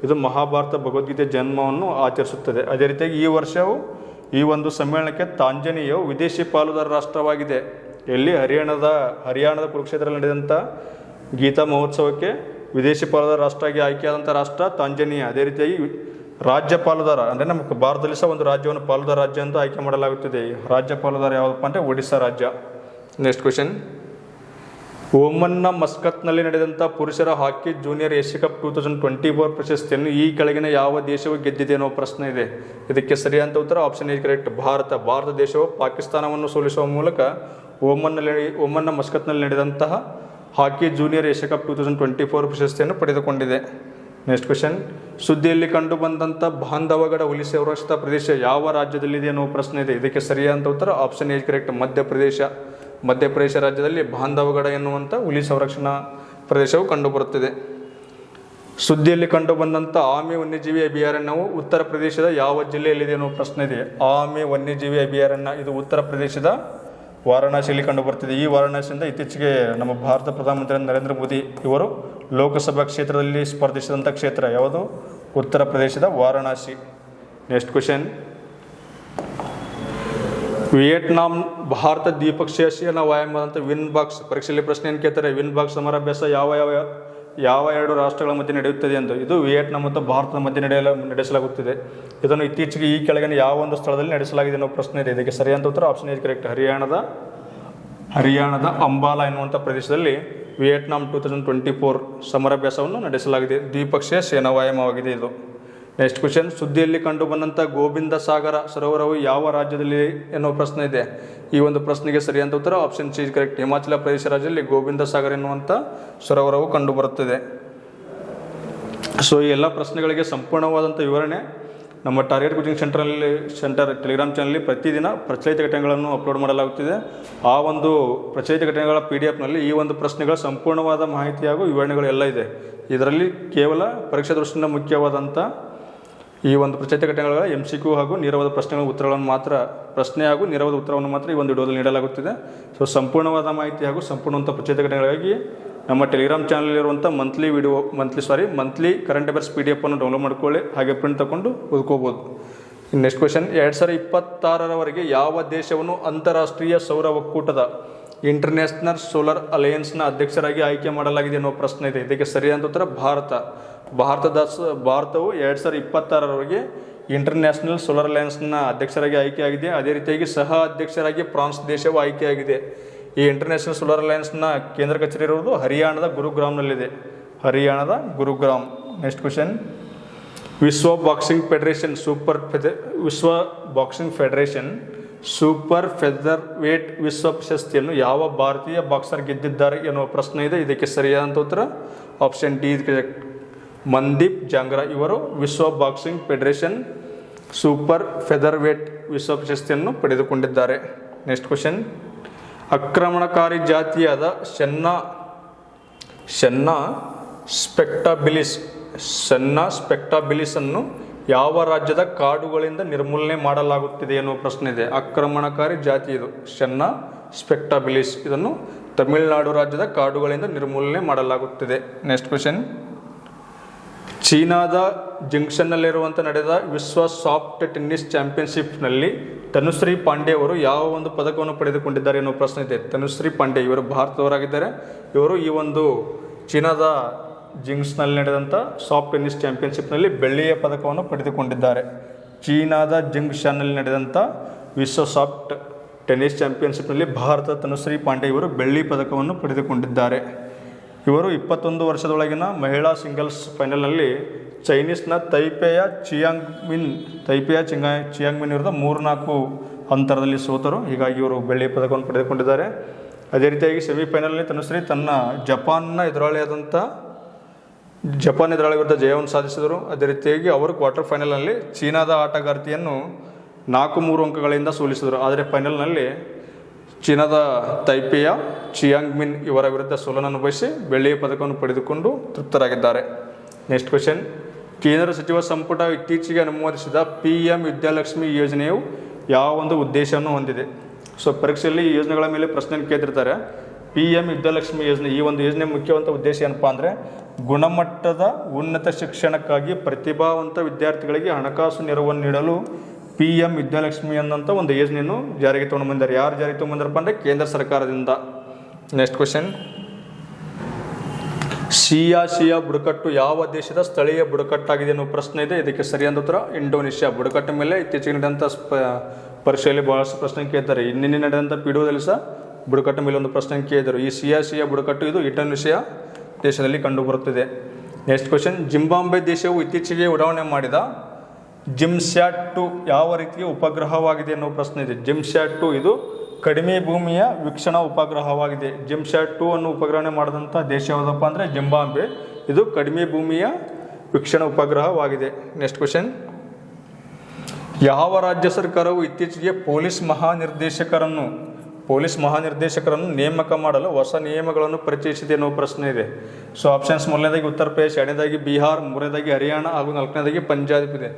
ಇದು ಮಹಾಭಾರತ ಭಗವದ್ಗೀತೆ ಜನ್ಮವನ್ನು ಆಚರಿಸುತ್ತದೆ. ಅದೇ ರೀತಿಯಾಗಿ ಈ ವರ್ಷವು ಈ ಒಂದು ಸಮ್ಮೇಳನಕ್ಕೆ ತಾಂಜಾನಿಯಾವು ವಿದೇಶಿ ಪಾಲುದಾರ ರಾಷ್ಟ್ರವಾಗಿದೆ. ಎಲ್ಲಿ ಹರಿಯಾಣದ ಕುರುಕ್ಷೇತ್ರದಲ್ಲಿ ನಡೆದಂಥ ಗೀತಾ ಮಹೋತ್ಸವಕ್ಕೆ ವಿದೇಶಿ ಪಾಲುದಾರ ರಾಷ್ಟ್ರವಾಗಿ ಆಯ್ಕೆಯಾದಂಥ ರಾಷ್ಟ್ರ ತಾಂಜಾನಿಯಾ. ಅದೇ ರೀತಿಯಾಗಿ ರಾಜ್ಯ ಪಾಲುದಾರ ಅಂದರೆ ನಮ್ಮ ಭಾರತದಲ್ಲಿ ಸಹ ಒಂದು ರಾಜ್ಯವನ್ನು ಪಾಲುದಾರ ರಾಜ್ಯ ಅಂತ ಆಯ್ಕೆ ಮಾಡಲಾಗುತ್ತದೆ. ರಾಜ್ಯ ಪಾಲುದಾರ ಯಾವುದಪ್ಪ ಅಂದರೆ ಒಡಿಸ್ಸಾ ರಾಜ್ಯ. ನೆಕ್ಸ್ಟ್ ಕ್ವೆಶನ್, ಓಮನ್ನ ಮಸ್ಕತ್ನಲ್ಲಿ ನಡೆದಂಥ ಪುರುಷರ ಹಾಕಿ ಜೂನಿಯರ್ ಏಷ್ಯಾ ಕಪ್ 2024 ಪ್ರಶಸ್ತಿಯನ್ನು ಈ ಕೆಳಗಿನ ಯಾವ ದೇಶವು ಗೆದ್ದಿದೆ ಅನ್ನೋ ಪ್ರಶ್ನೆ ಇದೆ. ಇದಕ್ಕೆ ಸರಿಯಾದ ಉತ್ತರ ಆಪ್ಷನ್ ಎ ಕರೆಕ್ಟ್, ಭಾರತ ದೇಶವು ಪಾಕಿಸ್ತಾನವನ್ನು ಸೋಲಿಸುವ ಮೂಲಕ ಓಮನ್ನ ಮಸ್ಕತ್ನಲ್ಲಿ ನಡೆದಂತಹ ಹಾಕಿ ಜೂನಿಯರ್ ಏಷ್ಯಾ ಕಪ್ 2024 ಪ್ರಶಸ್ತಿಯನ್ನು ಪಡೆದುಕೊಂಡಿದೆ. ನೆಕ್ಸ್ಟ್ ಕ್ವೆಶನ್, ಸುದ್ದಿಯಲ್ಲಿ ಕಂಡು ಬಂದಂಥ ಬಾಂಧವಗಡ ಹುಲಿ ಸಂರಕ್ಷಿತ ಪ್ರದೇಶ ಯಾವ ರಾಜ್ಯದಲ್ಲಿದೆ ಅನ್ನೋ ಪ್ರಶ್ನೆ ಇದೆ. ಇದಕ್ಕೆ ಸರಿಯಾದ ಉತ್ತರ ಆಪ್ಷನ್ ಎ ಕರೆಕ್ಟ್, ಮಧ್ಯಪ್ರದೇಶ ರಾಜ್ಯದಲ್ಲಿ ಬಾಂಧವಗಡ ಎನ್ನುವಂಥ ಹುಲಿ ಸಂರಕ್ಷಣಾ ಪ್ರದೇಶವು ಕಂಡುಬರುತ್ತದೆ. ಸುದ್ದಿಯಲ್ಲಿ ಕಂಡುಬಂದಂಥ ಆಮೆ ವನ್ಯಜೀವಿ ಅಭಯಾರಣ್ಯವು ಉತ್ತರ ಪ್ರದೇಶದ ಯಾವ ಜಿಲ್ಲೆಯಲ್ಲಿದೆ ಅನ್ನೋ ಪ್ರಶ್ನೆ ಇದೆ. ಆಮೆ ವನ್ಯಜೀವಿ ಅಭಯಾರಣ್ಯ ಇದು ಉತ್ತರ ಪ್ರದೇಶದ ವಾರಣಾಸಿಯಲ್ಲಿ ಕಂಡುಬರುತ್ತಿದೆ. ಈ ವಾರಣಾಸಿಯಿಂದ ಇತ್ತೀಚೆಗೆ ನಮ್ಮ ಭಾರತ ಪ್ರಧಾನಮಂತ್ರಿ ನರೇಂದ್ರ ಮೋದಿ ಇವರು ಲೋಕಸಭಾ ಕ್ಷೇತ್ರದಲ್ಲಿ ಸ್ಪರ್ಧಿಸಿದಂಥ ಕ್ಷೇತ್ರ ಯಾವುದು? ಉತ್ತರ ಪ್ರದೇಶದ Varanasi. Next question, Vietnam Bharat ದ್ವಿಪಕ್ಷೀಯ ಸೇನಾ ವ್ಯಾಯಾಮದಂಥ ವಿನ್ಬಾಕ್ಸ್ ಪರೀಕ್ಷೆಯಲ್ಲಿ ಪ್ರಶ್ನೆಯನ್ನು ಕೇಳ್ತಾರೆ. ವಿನ್ಬಾಕ್ಸ್ ಸಮರಾಭ್ಯಾಸ ಯಾವ ಎರಡು ರಾಷ್ಟ್ರಗಳ ಮಧ್ಯೆ ನಡೆಯುತ್ತದೆ ಎಂದು. ಇದು ವಿಯೆಟ್ನಾಂ ಮತ್ತು ಭಾರತದ ಮಧ್ಯೆ ನಡೆಸಲಾಗುತ್ತಿದೆ. ಇದನ್ನು ಇತ್ತೀಚೆಗೆ ಈ ಕೆಳಗಿನ ಯಾವ ಒಂದು ಸ್ಥಳದಲ್ಲಿ ನಡೆಸಲಾಗಿದೆ ಅನ್ನೋ ಪ್ರಶ್ನೆ ಇದೆ. ಇದಕ್ಕೆ ಸರಿಯಾದ ಉತ್ತರ ಆಪ್ಷನ್ ಎ ಕರೆಕ್ಟ್, ಹರಿಯಾಣದ ಅಂಬಾಲಾ ಎನ್ನುವಂಥ ಪ್ರದೇಶದಲ್ಲಿ ವಿಯೆಟ್ನಾಂ 2024 ಸಮರಾಭ್ಯಾಸವನ್ನು ನಡೆಸಲಾಗಿದೆ. ದ್ವಿಪಕ್ಷೀಯ ಸೇನಾ ವ್ಯಾಯಾಮವಾಗಿದೆ ಇದು. ನೆಕ್ಸ್ಟ್ ಕ್ವೆಶನ್, ಸುದ್ದಿಯಲ್ಲಿ ಕಂಡು ಬಂದಂಥ ಗೋವಿಂದ ಸಾಗರ ಸರೋವರವು ಯಾವ ರಾಜ್ಯದಲ್ಲಿ ಎನ್ನುವ ಪ್ರಶ್ನೆ ಇದೆ. ಈ ಒಂದು ಪ್ರಶ್ನೆಗೆ ಸರಿಯಾದ ಉತ್ತರ option C correct, Himachal Pradesh ರಾಜ್ಯದಲ್ಲಿ ಗೋವಿಂದ ಸಾಗರ ಎನ್ನುವಂಥ ಸರೋವರವು ಕಂಡುಬರುತ್ತದೆ. ಸೊ ಈ ಎಲ್ಲ ಪ್ರಶ್ನೆಗಳಿಗೆ ಸಂಪೂರ್ಣವಾದಂಥ ವಿವರಣೆ ನಮ್ಮ ಟಾರ್ಗೆಟ್ ಕೋಚಿಂಗ್ ಸೆಂಟರ್ ಟೆಲಿಗ್ರಾಮ್ ಚಾನಲಲ್ಲಿ ಪ್ರತಿದಿನ ಪ್ರಚಲಿತ ಘಟನೆಗಳನ್ನು ಅಪ್ಲೋಡ್ ಮಾಡಲಾಗುತ್ತಿದೆ. ಆ ಒಂದು ಪ್ರಚಲಿತ ಘಟನೆಗಳ PDF-ನಲ್ಲಿ ಈ ಒಂದು ಪ್ರಶ್ನೆಗಳ ಸಂಪೂರ್ಣವಾದ ಮಾಹಿತಿ ಹಾಗೂ ವಿವರಣೆಗಳು ಎಲ್ಲ ಇದೆ. ಇದರಲ್ಲಿ ಕೇವಲ ಪರೀಕ್ಷಾ ದೃಷ್ಟಿಯಿಂದ ಮುಖ್ಯವಾದಂಥ ಈ ಒಂದು ಪ್ರಚಲಿತ ಘಟನೆಗಳ MCQ ಹಾಗೂ ನೇರವಾದ ಪ್ರಶ್ನೆಗಳ ಉತ್ತರಗಳನ್ನು ಮಾತ್ರ ಈ ಒಂದು ವಿಡಿಯೋದಲ್ಲಿ ನೀಡಲಾಗುತ್ತಿದೆ. ಸೊ ಸಂಪೂರ್ಣವಾದ ಮಾಹಿತಿ ಹಾಗೂ ಸಂಪೂರ್ಣವಂಥ ಪ್ರಚಲಿತ ಘಟನೆಗಳಿಗಾಗಿ ನಮ್ಮ ಟೆಲಿಗ್ರಾಮ್ ಚಾನಲಲ್ಲಿರುವಂಥ ಮಂತ್ಲಿ ಕರೆಂಟ್ ಅಫೇರ್ಸ್ PDF-ಅನ್ನು ಡೌನ್ಲೋಡ್ ಮಾಡ್ಕೊಳ್ಳಿ, ಹಾಗೆ ಪ್ರಿಂಟ್ ತಗೊಂಡು ಓದ್ಕೋಬೋದು. ನೆಕ್ಸ್ಟ್ ಕ್ವೆಶನ್, 2026ರವರೆಗೆ ಯಾವ ದೇಶವನ್ನು ಅಂತಾರಾಷ್ಟ್ರೀಯ ಸೌರ ಒಕ್ಕೂಟದ ಇಂಟರ್ನ್ಯಾಷನಲ್ ಸೋಲಾರ್ ಅಲಯನ್ಸ್ನ ಅಧ್ಯಕ್ಷರಾಗಿ ಆಯ್ಕೆ ಮಾಡಲಾಗಿದೆ ಅನ್ನೋ ಪ್ರಶ್ನೆ ಇದೆ. ಇದಕ್ಕೆ ಸರಿಯಾದ ಉತ್ತರ ಭಾರತವು 2026ರವರೆಗೆ ಇಂಟರ್ನ್ಯಾಷನಲ್ ಸೋಲಾರ್ ಅಲಯನ್ಸ್ನ ಅಧ್ಯಕ್ಷರಾಗಿ ಆಯ್ಕೆಯಾಗಿದೆ. ಅದೇ ರೀತಿಯಾಗಿ ಸಹ ಅಧ್ಯಕ್ಷರಾಗಿ ಫ್ರಾನ್ಸ್ ದೇಶವು ಆಯ್ಕೆಯಾಗಿದೆ. ಈ ಇಂಟರ್ನ್ಯಾಷನಲ್ ಸೋಲಾರ್ ಅಲಯನ್ಸ್ನ ಕೇಂದ್ರ ಕಚೇರಿ ಇರುವುದು ಹರಿಯಾಣದ ಗುರುಗ್ರಾಮ್ನಲ್ಲಿದೆ. ನೆಕ್ಸ್ಟ್ ಕ್ವೆಶನ್, ವಿಶ್ವ boxing federation super feather weight ವಿಶ್ವ ಪ್ರಶಸ್ತಿಯನ್ನು ಯಾವ ಭಾರತೀಯ ಬಾಕ್ಸರ್ ಗೆದ್ದಿದ್ದಾರೆ ಎನ್ನುವ ಪ್ರಶ್ನೆ ಇದೆ. ಇದಕ್ಕೆ ಸರಿಯಾದಂಥ ಉತ್ತರ option D correct, Mandeep Jangra ಇವರು ವಿಶ್ವ boxing federation super feather weight ವಿಶ್ವ ಪ್ರಶಸ್ತಿಯನ್ನು ಪಡೆದುಕೊಂಡಿದ್ದಾರೆ. ನೆಕ್ಸ್ಟ್ ಕ್ವೆಶನ್, ಆಕ್ರಮಣಕಾರಿ ಜಾತಿಯಾದ ಶೆನ್ನಾ ಸ್ಪೆಕ್ಟಾಬಿಲಿಸ್ ಅನ್ನು ಯಾವ ರಾಜ್ಯದ ಕಾಡುಗಳಿಂದ ನಿರ್ಮೂಲನೆ ಮಾಡಲಾಗುತ್ತಿದೆ ಎನ್ನುವ ಪ್ರಶ್ನೆ ಇದೆ. ಆಕ್ರಮಣಕಾರಿ ಜಾತಿ ಇದು ಶೆನ್ನಾ ಸ್ಪೆಕ್ಟಾಬಿಲಿಸ್, ಇದನ್ನು ತಮಿಳುನಾಡು ರಾಜ್ಯದ ಕಾಡುಗಳಿಂದ ನಿರ್ಮೂಲನೆ ಮಾಡಲಾಗುತ್ತಿದೆ. ನೆಕ್ಸ್ಟ್ ಕ್ವೆಶನ್, ಚೀನಾದ ಜಂಕ್ಷನ್ನಲ್ಲಿರುವಂಥ ನಡೆದ ವಿಶ್ವ ಸಾಫ್ಟ್ ಟೆನ್ನಿಸ್ ಚಾಂಪಿಯನ್ಶಿಪ್ನಲ್ಲಿ ತನುಶ್ರೀ ಪಾಂಡೆ ಅವರು ಯಾವ ಒಂದು ಪದಕವನ್ನು ಪಡೆದುಕೊಂಡಿದ್ದಾರೆ ಎನ್ನುವ ಪ್ರಶ್ನೆ ಇದೆ. ತನುಶ್ರೀ ಪಾಂಡೆ ಇವರು ಭಾರತದವರಾಗಿದ್ದಾರೆ. ಇವರು ಈ ಒಂದು ಚೀನಾದ ಜಿಂಗ್ಸ್ನಲ್ಲಿ ನಡೆದಂಥ ಸಾಫ್ಟ್ ಟೆನ್ನಿಸ್ ಚಾಂಪಿಯನ್ಶಿಪ್ನಲ್ಲಿ ಬೆಳ್ಳಿಯ ಪದಕವನ್ನು ಪಡೆದುಕೊಂಡಿದ್ದಾರೆ. ಚೀನಾದ ಜಿಂಗ್ಶಾನ್ನಲ್ಲಿ ನಡೆದಂಥ ವಿಶ್ವ ಸಾಫ್ಟ್ ಟೆನ್ನಿಸ್ ಚಾಂಪಿಯನ್ಶಿಪ್ನಲ್ಲಿ ಭಾರತದ ತನುಶ್ರೀ ಪಾಂಡೆ ಇವರು ಬೆಳ್ಳಿ ಪದಕವನ್ನು ಪಡೆದುಕೊಂಡಿದ್ದಾರೆ. ಇವರು 21 ವರ್ಷದೊಳಗಿನ ಮಹಿಳಾ ಸಿಂಗಲ್ಸ್ ಫೈನಲ್ನಲ್ಲಿ ಚೈನೀಸ್ನ ತೈಪೆಯ ಚಿಯಾಂಗ್ಮಿನ್ ವಿರುದ್ಧ 3-4 ಅಂತರದಲ್ಲಿ ಸೋತರು. ಹೀಗಾಗಿ ಇವರು ಬೆಳ್ಳಿ ಪದಕವನ್ನು ಪಡೆದುಕೊಂಡಿದ್ದಾರೆ. ಅದೇ ರೀತಿಯಾಗಿ ಸೆಮಿಫೈನಲ್ನಲ್ಲಿ ತನುಶ್ರೀ ತನ್ನ ಜಪಾನ್ ಎದುರಾಳಿ ವಿರುದ್ಧ ಜಯವನ್ನು ಸಾಧಿಸಿದರು. ಅದೇ ರೀತಿಯಾಗಿ ಅವರು ಕ್ವಾರ್ಟರ್ ಫೈನಲ್ನಲ್ಲಿ ಚೀನಾದ ಆಟಗಾರ್ತಿಯನ್ನು 4-3 ಅಂಕಗಳಿಂದ ಸೋಲಿಸಿದರು. ಆದರೆ ಫೈನಲ್ನಲ್ಲಿ ಚೀನಾದ ತೈಪೆಯ ಚಿಯಾಂಗ್ ಮಿನ್ ಇವರ ವಿರುದ್ಧ ಸೋಲನ್ನು ಅನುಭವಿಸಿ ಬೆಳ್ಳಿಯ ಪದಕವನ್ನು ಪಡೆದುಕೊಂಡು ತೃಪ್ತರಾಗಿದ್ದಾರೆ. ನೆಕ್ಸ್ಟ್ ಕ್ವೆಶನ್, ಕೇಂದ್ರ ಸಚಿವ ಸಂಪುಟ ಇತ್ತೀಚೆಗೆ ಅನುಮೋದಿಸಿದ PM ವಿದ್ಯಾಲಕ್ಷ್ಮಿ ಯೋಜನೆಯು ಯಾವ ಒಂದು ಉದ್ದೇಶವನ್ನು ಹೊಂದಿದೆ? ಸೊ ಪರೀಕ್ಷೆಯಲ್ಲಿ ಈ ಯೋಜನೆಗಳ ಮೇಲೆ ಪ್ರಶ್ನೆ ಕೇಳ್ತಿರ್ತಾರೆ. PM ವಿದ್ಯಾಲಕ್ಷ್ಮಿ ಯೋಜನೆ, ಈ ಒಂದು ಯೋಜನೆ ಮುಖ್ಯವಂತ ಉದ್ದೇಶ ಏನಪ್ಪ ಅಂದರೆ ಗುಣಮಟ್ಟದ ಉನ್ನತ ಶಿಕ್ಷಣಕ್ಕಾಗಿ ಪ್ರತಿಭಾವಂತ ವಿದ್ಯಾರ್ಥಿಗಳಿಗೆ ಹಣಕಾಸು ನೆರವನ್ನು ನೀಡಲು PM ವಿದ್ಯಾಲಕ್ಷ್ಮಿ ಅನ್ನೋಂಥ ಒಂದು ಯೋಜನೆಯನ್ನು ಜಾರಿಗೆ ತೊಗೊಂಡು ಬಂದಿದ್ದಾರೆ. ಯಾರು ಜಾರಿಗೆ ತೊಗೊಂಡ್ಬಂದಾರಪ್ಪ ಅಂದರೆ ಕೇಂದ್ರ ಸರ್ಕಾರದಿಂದ. ನೆಕ್ಸ್ಟ್ ಕ್ವೆಶನ್, ಸಿಯಾ ಬುಡಕಟ್ಟು ಯಾವ ದೇಶದ ಸ್ಥಳೀಯ ಬುಡಕಟ್ಟಾಗಿದೆ ಅನ್ನೋ ಪ್ರಶ್ನೆ ಇದೆ. ಇದಕ್ಕೆ ಸರಿಯಾದ ಉತ್ತರ ಇಂಡೋನೇಷ್ಯಾ. ಬುಡಕಟ್ಟು ಮೇಲೆ ಇತ್ತೀಚೆಗೆ ನಡೆದಂಥ ಪರೀಕ್ಷೆಯಲ್ಲಿ ಬಹಳಷ್ಟು ಪ್ರಶ್ನೆ ಕೇಳ್ತಾರೆ. ನಿನ್ನೆ ನಡೆದಂಥ PDOದಲ್ಲಿ ಸಹ ಬುಡಕಟ್ಟು ಮೇಲೆ ಒಂದು ಪ್ರಶ್ನೆ ಕೇಳಿದರು. ಈ ಸಿಯಾ ಬುಡಕಟ್ಟು ಇದು ಇಂಡೋನೇಷ್ಯಾ ದೇಶದಲ್ಲಿ ಕಂಡುಬರುತ್ತದೆ. ನೆಕ್ಸ್ಟ್ ಕ್ವೆಶನ್, ಜಿಂಬಾಬ್ವೆ ದೇಶವು ಇತ್ತೀಚೆಗೆ ಉಡಾವಣೆ ಮಾಡಿದ ಜಿಮ್ಸ್ಯಾಟ್-2 ಯಾವ ರೀತಿಯ ಉಪಗ್ರಹವಾಗಿದೆ ಅನ್ನೋ ಪ್ರಶ್ನೆ ಇದೆ. ಜಿಮ್ಸ್ಯಾಟ್-2 ಇದು ಕಡಿಮೆ ಭೂಮಿಯ ವೀಕ್ಷಣಾ ಉಪಗ್ರಹವಾಗಿದೆ. ಜಿಮ್ಸ್ಯಾಟ್-2 ಅನ್ನು ಉಪಗ್ರಹಣೆ ಮಾಡಿದಂಥ ದೇಶ ಯಾವುದಪ್ಪ ಅಂದರೆ ಜಿಂಬಾಬ್ವೆ. ಇದು ಕಡಿಮೆ ಭೂಮಿಯ ವೀಕ್ಷಣಾ ಉಪಗ್ರಹವಾಗಿದೆ. ನೆಕ್ಸ್ಟ್ ಕ್ವೆಶನ್, ಯಾವ ರಾಜ್ಯ ಸರ್ಕಾರವು ಇತ್ತೀಚೆಗೆ ಪೊಲೀಸ್ ಮಹಾನಿರ್ದೇಶಕರನ್ನು ನೇಮಕ ಮಾಡಲು ಹೊಸ ನಿಯಮಗಳನ್ನು ಪರಿಚಯಿಸಿದೆ ಅನ್ನೋ ಪ್ರಶ್ನೆ ಇದೆ. ಸೊ ಆಪ್ಷನ್ಸ್: ಮೊದಲನೇದಾಗಿ ಉತ್ತರ ಪ್ರದೇಶ, ಎರಡನೇದಾಗಿ ಬಿಹಾರ್, ಮೂರನೇದಾಗಿ ಹರಿಯಾಣ ಹಾಗೂ ನಾಲ್ಕನೇದಾಗಿ ಪಂಜಾಬ್ ಇದೆ.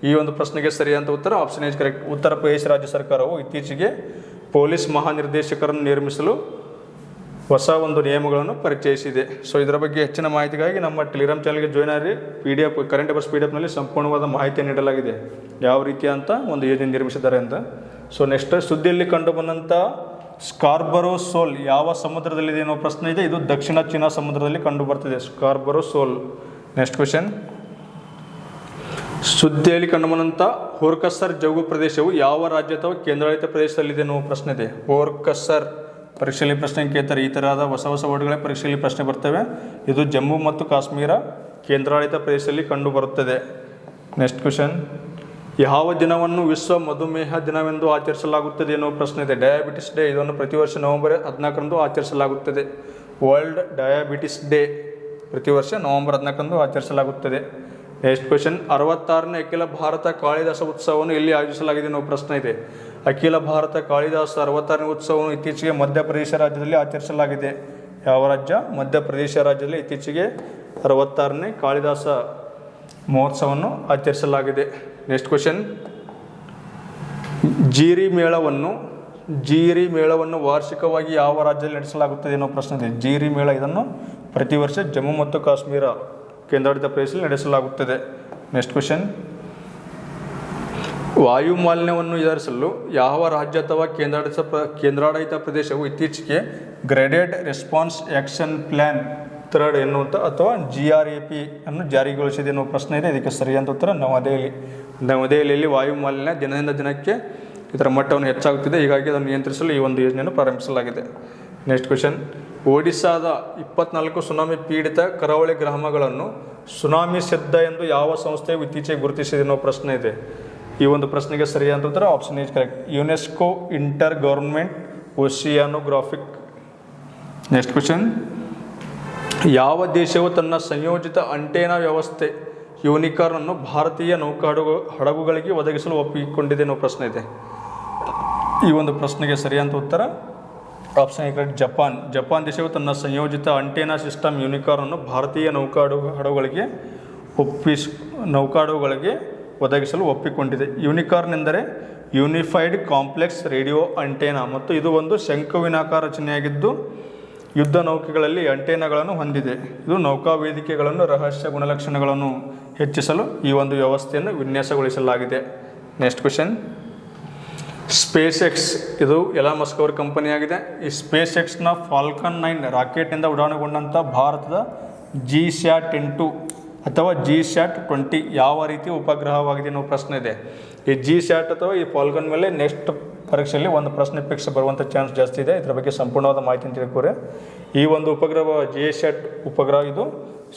ಈ ಒಂದು ಪ್ರಶ್ನೆಗೆ ಸರಿಯಾದ ಉತ್ತರ option age correct. Uttar Pradesh ರಾಜ್ಯ ಸರ್ಕಾರವು ಇತ್ತೀಚೆಗೆ ಪೊಲೀಸ್ ಮಹಾನಿರ್ದೇಶಕರನ್ನು ನೇಮಿಸಲು ಹೊಸ ಒಂದು ನಿಯಮಗಳನ್ನು ಪರಿಚಯಿಸಿದೆ. ಸೊ ಇದರ ಬಗ್ಗೆ ಹೆಚ್ಚಿನ ಮಾಹಿತಿಗಾಗಿ ನಮ್ಮ ಟೆಲಿಗ್ರಾಮ್ ಚಾನಲ್ಗೆ ಜಾಯ್ನ್ ಆಗಿ PDF ಕರೆಂಟ್ ಅಫೇರ್ಸ್ PDF ಸಂಪೂರ್ಣವಾದ ಮಾಹಿತಿಯನ್ನು ನೀಡಲಾಗಿದೆ, ಯಾವ ರೀತಿಯ ಅಂತ ಒಂದು ಯೋಜನೆ ನಿರ್ಮಿಸಿದ್ದಾರೆ ಅಂತ. ಸೊ ನೆಕ್ಸ್ಟ್, ಸುದ್ದಿಯಲ್ಲಿ ಕಂಡುಬಂದಂಥ ಸ್ಕಾರ್ಬರೋ ಸೋಲ್ ಯಾವ ಸಮುದ್ರದಲ್ಲಿದೆ ಅನ್ನೋ ಪ್ರಶ್ನೆ ಇದೆ. ಇದು ದಕ್ಷಿಣ ಚೀನಾ ಸಮುದ್ರದಲ್ಲಿ ಕಂಡು ಬರ್ತದೆ, ಸ್ಕಾರ್ಬರೋ ಸೋಲ್. ನೆಕ್ಸ್ಟ್ ಕ್ವೆಶನ್, ಸುದ್ದಿಯಲ್ಲಿ ಕಂಡುಬಂದಂಥ ಹೋರ್ಕಸರ್ ಜೌಗು ಪ್ರದೇಶವು ಯಾವ ರಾಜ್ಯ ಅಥವಾ ಕೇಂದ್ರಾಡಳಿತ ಪ್ರದೇಶದಲ್ಲಿದೆ ಅನ್ನೋ ಪ್ರಶ್ನೆ ಇದೆ. ಹೋರ್ಕಸರ್ ಪರೀಕ್ಷೆಯಲ್ಲಿ ಪ್ರಶ್ನೆ ಕೇಳ್ತಾರೆ. ಈ ತರಹದ ಹೊಸ ವರ್ಡ್ಗಳೇ ಪರೀಕ್ಷೆಯಲ್ಲಿ ಪ್ರಶ್ನೆ ಬರ್ತವೆ. ಇದು ಜಮ್ಮು ಮತ್ತು ಕಾಶ್ಮೀರ ಕೇಂದ್ರಾಡಳಿತ ಪ್ರದೇಶದಲ್ಲಿ ಕಂಡು ಬರುತ್ತದೆ. ನೆಕ್ಸ್ಟ್ ಕ್ವೆಶನ್, ಯಾವ ದಿನವನ್ನು ವಿಶ್ವ ಮಧುಮೇಹ ದಿನವೆಂದು ಆಚರಿಸಲಾಗುತ್ತದೆ ಎನ್ನುವ ಪ್ರಶ್ನೆ ಇದೆ. ಡಯಾಬಿಟಿಸ್ ಡೇ, ಇದನ್ನು ಪ್ರತಿ ವರ್ಷ ನವೆಂಬರ್ 14ರಂದು ಆಚರಿಸಲಾಗುತ್ತದೆ. ವರ್ಲ್ಡ್ ಡಯಾಬಿಟಿಸ್ ಡೇ ಪ್ರತಿ ವರ್ಷ ನವೆಂಬರ್ 14ರಂದು ಆಚರಿಸಲಾಗುತ್ತದೆ. ನೆಕ್ಸ್ಟ್ ಕ್ವೆಶನ್, 66ನೇ ಅಖಿಲ ಭಾರತ ಕಾಳಿದಾಸ ಉತ್ಸವವನ್ನು ಎಲ್ಲಿ ಆಯೋಜಿಸಲಾಗಿದೆ ಎನ್ನುವ ಪ್ರಶ್ನೆ ಇದೆ. ಅಖಿಲ ಭಾರತ ಕಾಳಿದಾಸ 66ನೇ ಉತ್ಸವವನ್ನು ಇತ್ತೀಚೆಗೆ ಮಧ್ಯಪ್ರದೇಶ ರಾಜ್ಯದಲ್ಲಿ ಆಚರಿಸಲಾಗಿದೆ. ಯಾವ ರಾಜ್ಯ? ಮಧ್ಯಪ್ರದೇಶ ರಾಜ್ಯದಲ್ಲಿ ಇತ್ತೀಚೆಗೆ 66ನೇ ಕಾಳಿದಾಸ ಮಹೋತ್ಸವವನ್ನು ಆಚರಿಸಲಾಗಿದೆ. ನೆಕ್ಸ್ಟ್ ಕ್ವೆಶನ್, ಜೀರಿ ಮೇಳವನ್ನು ವಾರ್ಷಿಕವಾಗಿ ಯಾವ ರಾಜ್ಯದಲ್ಲಿ ನಡೆಸಲಾಗುತ್ತದೆ ಅನ್ನೋ ಪ್ರಶ್ನೆ ಇದೆ. ಜೀರಿ ಮೇಳ, ಇದನ್ನು ಪ್ರತಿ ವರ್ಷ ಜಮ್ಮು ಮತ್ತು ಕಾಶ್ಮೀರ ಕೇಂದ್ರಾಡಳಿತ ಪ್ರದೇಶದಲ್ಲಿ ನಡೆಸಲಾಗುತ್ತದೆ. ನೆಕ್ಸ್ಟ್ ಕ್ವೆಶನ್, ವಾಯು ಮಾಲಿನ್ಯವನ್ನು ಎದುರಿಸಲು ಯಾವ ರಾಜ್ಯ ಅಥವಾ ಕೇಂದ್ರಾಡಳಿತ ಪ್ರದೇಶವು ಇತ್ತೀಚೆಗೆ graded response action plan third ಎನ್ನುವಂಥ ಅಥವಾ GRAP ಅನ್ನು ಜಾರಿಗೊಳಿಸಿದೆ ಎನ್ನುವ ಪ್ರಶ್ನೆ ಇದೆ. ಇದಕ್ಕೆ ಸರಿಯಾದ ಉತ್ತರ ನವದೆಹಲಿಯಲ್ಲಿ ವಾಯು ಮಾಲಿನ್ಯ ದಿನದಿಂದ ದಿನಕ್ಕೆ ಇದರ ಮಟ್ಟವನ್ನು ಹೆಚ್ಚಾಗುತ್ತಿದೆ. ಹೀಗಾಗಿ ಅದನ್ನು ನಿಯಂತ್ರಿಸಲು ಈ ಒಂದು ಯೋಜನೆಯನ್ನು ಪ್ರಾರಂಭಿಸಲಾಗಿದೆ. ನೆಕ್ಸ್ಟ್ ಕ್ವೆಶನ್, ಒಡಿಸ್ಸಾದ 24 ಸುನಾಮಿ ಪೀಡಿತ ಕರಾವಳಿ ಗ್ರಾಮಗಳನ್ನು ಸುನಾಮಿ ಸಿದ್ಧ ಎಂದು ಯಾವ ಸಂಸ್ಥೆಯು ಇತ್ತೀಚೆಗೆ ಗುರುತಿಸಿದೆ ಅನ್ನೋ ಪ್ರಶ್ನೆ ಇದೆ. ಈ ಒಂದು ಪ್ರಶ್ನೆಗೆ ಸರಿಯಾದ ಉತ್ತರ option is correct. UNESCO inter government oceanographic. Next question, ಯಾವ ದೇಶವು ತನ್ನ ಸಂಯೋಜಿತ ಅಂಟೇನಾ ವ್ಯವಸ್ಥೆ ಯೂನಿಕಾರ್ನ್ ಅನ್ನು ಭಾರತೀಯ ಹಡಗುಗಳಿಗೆ ಒದಗಿಸಲು ಒಪ್ಪಿಕೊಂಡಿದೆ ಅನ್ನೋ ಪ್ರಶ್ನೆ ಇದೆ. ಈ ಒಂದು ಪ್ರಶ್ನೆಗೆ ಸರಿಯಾದ ಉತ್ತರ ಆಪ್ಷನ್ ಕರೆಕ್ಟ್. ಜಪಾನ್ ದೇಶವು ತನ್ನ ಸಂಯೋಜಿತ ಅಂಟೇನಾ ಸಿಸ್ಟಮ್ ಯೂನಿಕಾರ್ನ್ ಅನ್ನು ಭಾರತೀಯ ನೌಕಾಡುಗಳಿಗೆ ಒದಗಿಸಲು ಒಪ್ಪಿಕೊಂಡಿದೆ. ಯೂನಿಕಾರ್ನ್ ಎಂದರೆ ಯೂನಿಫೈಡ್ ಕಾಂಪ್ಲೆಕ್ಸ್ ರೇಡಿಯೋ ಅಂಟೇನಾ ಮತ್ತು ಇದು ಒಂದು ಶಂಕುವಿನಾಕಾರ ರಚನೆಯಾಗಿದ್ದು ಯುದ್ಧ ನೌಕೆಗಳಲ್ಲಿ ಅಂಟೇನಾಗಳನ್ನು ಹೊಂದಿದೆ. ಇದು ನೌಕಾ ವೇದಿಕೆಗಳನ್ನು ರಹಸ್ಯ ಗುಣಲಕ್ಷಣಗಳನ್ನು ಹೆಚ್ಚಿಸಲು ಈ ಒಂದು ವ್ಯವಸ್ಥೆಯನ್ನು ವಿನ್ಯಾಸಗೊಳಿಸಲಾಗಿದೆ. ನೆಕ್ಸ್ಟ್ ಕ್ವೆಶನ್, ಸ್ಪೇಸ್ ಎಕ್ಸ್, ಇದು ಎಲಾನ್ ಮಸ್ಕ್ ಅವರ ಕಂಪನಿಯಾಗಿದೆ. ಈ ಸ್ಪೇಸ್ ಎಕ್ಸ್ನ ಫಾಲ್ಕನ್ 9 ರಾಕೆಟ್ನಿಂದ ಉಡಾವಣೆಗೊಂಡಂಥ ಭಾರತದ GSAT-10 ಅಥವಾ GSAT-20 ಯಾವ ರೀತಿಯ ಉಪಗ್ರಹವಾಗಿದೆ ಅನ್ನೋ ಪ್ರಶ್ನೆ ಇದೆ. ಈ GSAT ಅಥವಾ ಈ ಫಾಲ್ಕನ್ ಮೇಲೆ ನೆಕ್ಸ್ಟ್ ಪರೀಕ್ಷೆಯಲ್ಲಿ ಒಂದು ಪ್ರಶ್ನೆ ಪರೀಕ್ಷೆ ಬರುವಂಥ ಚಾನ್ಸ್ ಜಾಸ್ತಿ ಇದೆ. ಇದರ ಬಗ್ಗೆ ಸಂಪೂರ್ಣವಾದ ಮಾಹಿತಿ ತಿಳ್ಕೋರೆ. ಈ ಒಂದು ಉಪಗ್ರಹ GSAT ಉಪಗ್ರಹ ಇದು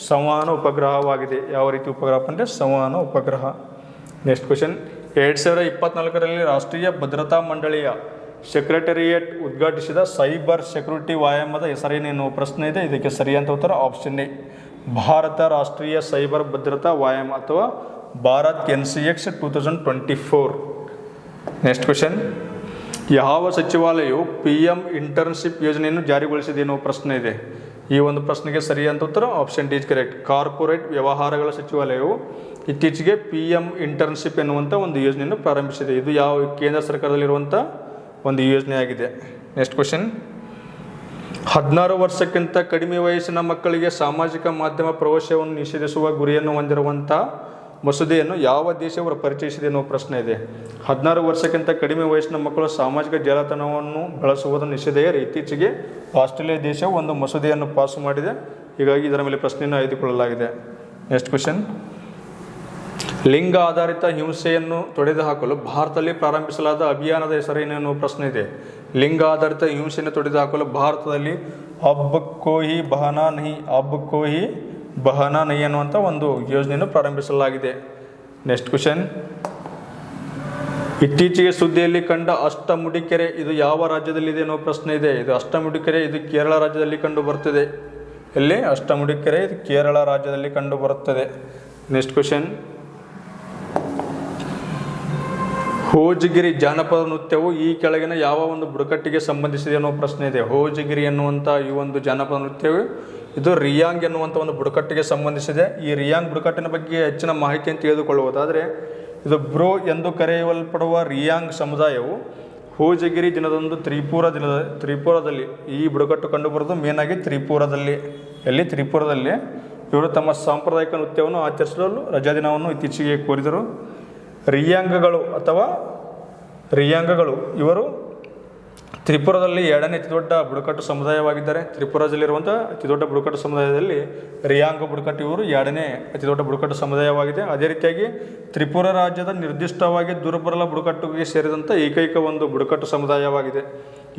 ಸಂವಹನ ಉಪಗ್ರಹವಾಗಿದೆ. ಯಾವ ರೀತಿ ಉಪಗ್ರಹ ಅಂದರೆ ಸಂವಹನ ಉಪಗ್ರಹ. ನೆಕ್ಸ್ಟ್ ಕ್ವೆಶನ್, 2024ರಲ್ಲಿ ರಾಷ್ಟ್ರೀಯ ಭದ್ರತಾ ಮಂಡಳಿಯ ಸೆಕ್ರೆಟರಿಯೇಟ್ ಉದ್ಘಾಟಿಸಿದ ಸೈಬರ್ ಸೆಕ್ಯೂರಿಟಿ ವ್ಯಾಯಾಮದ ಹೆಸರೇನು ಎನ್ನುವ ಪ್ರಶ್ನೆ ಇದೆ. ಇದಕ್ಕೆ ಸರಿಯಾದ ಉತ್ತರ ಆಪ್ಷನ್ ಎ, ಭಾರತ ರಾಷ್ಟ್ರೀಯ ಸೈಬರ್ ಭದ್ರತಾ ವ್ಯಾಯಾಮ ಅಥವಾ ಭಾರತ್ NCX 2024. ನೆಕ್ಸ್ಟ್ ಕ್ವೆಶನ್, ಯಾವ ಸಚಿವಾಲಯವು PM ಇಂಟರ್ನ್ಶಿಪ್ ಯೋಜನೆಯನ್ನು ಜಾರಿಗೊಳಿಸಿದೆ ಎನ್ನುವ ಪ್ರಶ್ನೆ ಇದೆ. ಈ ಒಂದು ಪ್ರಶ್ನೆಗೆ ಸರಿಯಾದ ಉತ್ತರ option D is correct. Corporate ವ್ಯವಹಾರಗಳ ಸಚಿವಾಲಯವು ಇತ್ತೀಚೆಗೆ PM ಇಂಟರ್ನ್ಶಿಪ್ ಎನ್ನುವಂಥ ಒಂದು ಯೋಜನೆಯನ್ನು ಪ್ರಾರಂಭಿಸಿದೆ. ಇದು ಯಾವ ಕೇಂದ್ರ ಸರ್ಕಾರದಲ್ಲಿರುವಂಥ ಒಂದು ಯೋಜನೆ ಆಗಿದೆ. ನೆಕ್ಸ್ಟ್ ಕ್ವಶನ್, 16 ವರ್ಷಕ್ಕಿಂತ ಕಡಿಮೆ ವಯಸ್ಸಿನ ಮಕ್ಕಳಿಗೆ ಸಾಮಾಜಿಕ ಮಾಧ್ಯಮ ಪ್ರವೇಶವನ್ನು ನಿಷೇಧಿಸುವ ಗುರಿಯನ್ನು ಹೊಂದಿರುವಂಥ ಮಸೂದೆಯನ್ನು ಯಾವ ದೇಶವು ಪರಿಚಯಿಸಿದೆ ಎನ್ನುವ ಪ್ರಶ್ನೆ ಇದೆ. 16 ವರ್ಷಕ್ಕಿಂತ ಕಡಿಮೆ ವಯಸ್ಸಿನ ಮಕ್ಕಳು ಸಾಮಾಜಿಕ ಜಾಲತಾಣವನ್ನು ಬಳಸುವುದನ್ನು ನಿಷೇಧಿಸಿ ಇತ್ತೀಚೆಗೆ ಆಸ್ಟ್ರೇಲಿಯಾ ದೇಶವು ಒಂದು ಮಸೂದೆಯನ್ನು ಪಾಸು ಮಾಡಿದೆ. ಹೀಗಾಗಿ ಇದರ ಮೇಲೆ ಪ್ರಶ್ನೆಯನ್ನು ಆಯ್ದುಕೊಳ್ಳಲಾಗಿದೆ. ನೆಕ್ಸ್ಟ್ ಕ್ವಶನ್, ಲಿಂಗ ಆಧಾರಿತ ಹಿಂಸೆಯನ್ನು ತೊಡೆದುಹಾಕಲು ಭಾರತದಲ್ಲಿ ಪ್ರಾರಂಭಿಸಲಾದ ಅಭಿಯಾನದ ಹೆಸರೇನು ಎನ್ನುವ ಪ್ರಶ್ನೆ ಇದೆ. ಲಿಂಗ ಆಧಾರಿತ ಹಿಂಸೆಯನ್ನು ತೊಡೆದುಹಾಕಲು ಭಾರತದಲ್ಲಿ ಅಬ್ ಕೋಹಿ ಬಹನಾ ನಹಿ ಅನ್ನುವಂಥ ಒಂದು ಯೋಜನೆಯನ್ನು ಪ್ರಾರಂಭಿಸಲಾಗಿದೆ. ನೆಕ್ಸ್ಟ್ ಕ್ವಶನ್, ಇತ್ತೀಚೆಗೆ ಸುದ್ದಿಯಲ್ಲಿ ಕಂಡ ಅಷ್ಟಮುಡಿಕೆರೆ ಇದು ಯಾವ ರಾಜ್ಯದಲ್ಲಿದೆ ಎನ್ನುವ ಪ್ರಶ್ನೆ ಇದೆ. ಇದು ಅಷ್ಟಮುಡಿಕೆರೆ ಇದು ಕೇರಳ ರಾಜ್ಯದಲ್ಲಿ ಕಂಡು ಬರುತ್ತದೆ. ಎಲ್ಲಿ? ಅಷ್ಟಮುಡಿಕೆರೆ ಇದು ಕೇರಳ ರಾಜ್ಯದಲ್ಲಿ ಕಂಡು ಬರುತ್ತದೆ. ನೆಕ್ಸ್ಟ್ ಕ್ವಶನ್, ಹೋಜಗಿರಿ ಜಾನಪದ ನೃತ್ಯವು ಈ ಕೆಳಗಿನ ಯಾವ ಒಂದು ಬುಡಕಟ್ಟಿಗೆ ಸಂಬಂಧಿಸಿದೆ ಅನ್ನೋ ಪ್ರಶ್ನೆ ಇದೆ. ಹೋಜಗಿರಿ ಎನ್ನುವಂಥ ಈ ಒಂದು ಜಾನಪದ ನೃತ್ಯವು ಇದು ರಿಯಾಂಗ್ ಎನ್ನುವಂಥ ಒಂದು ಬುಡಕಟ್ಟಿಗೆ ಸಂಬಂಧಿಸಿದೆ. ಈ ರಿಯಾಂಗ್ ಬುಡಕಟ್ಟಿನ ಬಗ್ಗೆ ಹೆಚ್ಚಿನ ಮಾಹಿತಿಯನ್ನು ತಿಳಿದುಕೊಳ್ಳುವುದಾದರೆ ಇದು ಬ್ರೋ ಎಂದು ಕರೆಯಲ್ಪಡುವ ರಿಯಾಂಗ್ ಸಮುದಾಯವು ಹೋಜಗಿರಿ ದಿನದಂದು ತ್ರಿಪುರದಲ್ಲಿ ಈ ಬುಡಕಟ್ಟು ಕಂಡುಬರೋದು ಮೇನಾಗಿ ತ್ರಿಪುರದಲ್ಲಿ. ಎಲ್ಲಿ? ತ್ರಿಪುರದಲ್ಲಿ ಇವರು ತಮ್ಮ ಸಾಂಪ್ರದಾಯಿಕ ನೃತ್ಯವನ್ನು ಆಚರಿಸಲು ರಜಾ ದಿನವನ್ನು ಇತ್ತೀಚೆಗೆ ಕೋರಿದರು. ರಿಯಾಂಗಗಳು ಇವರು ತ್ರಿಪುರದಲ್ಲಿ 2ನೇ ಅತಿ ದೊಡ್ಡ ಬುಡಕಟ್ಟು ಸಮುದಾಯವಾಗಿದ್ದಾರೆ. ತ್ರಿಪುರದಲ್ಲಿರುವಂಥ ಅತಿ ದೊಡ್ಡ ಬುಡಕಟ್ಟು ಸಮುದಾಯದಲ್ಲಿ ರಿಯಾಂಗ ಬುಡಕಟ್ಟು ಇವರು 2ನೇ ಅತಿ ದೊಡ್ಡ ಬುಡಕಟ್ಟು ಸಮುದಾಯವಾಗಿದೆ. ಅದೇ ರೀತಿಯಾಗಿ ತ್ರಿಪುರ ರಾಜ್ಯದ ನಿರ್ದಿಷ್ಟವಾಗಿ ದುರ್ಬಲ ಬುಡಕಟ್ಟಿಗೆ ಸೇರಿದಂಥ ಏಕೈಕ ಒಂದು ಬುಡಕಟ್ಟು ಸಮುದಾಯವಾಗಿದೆ.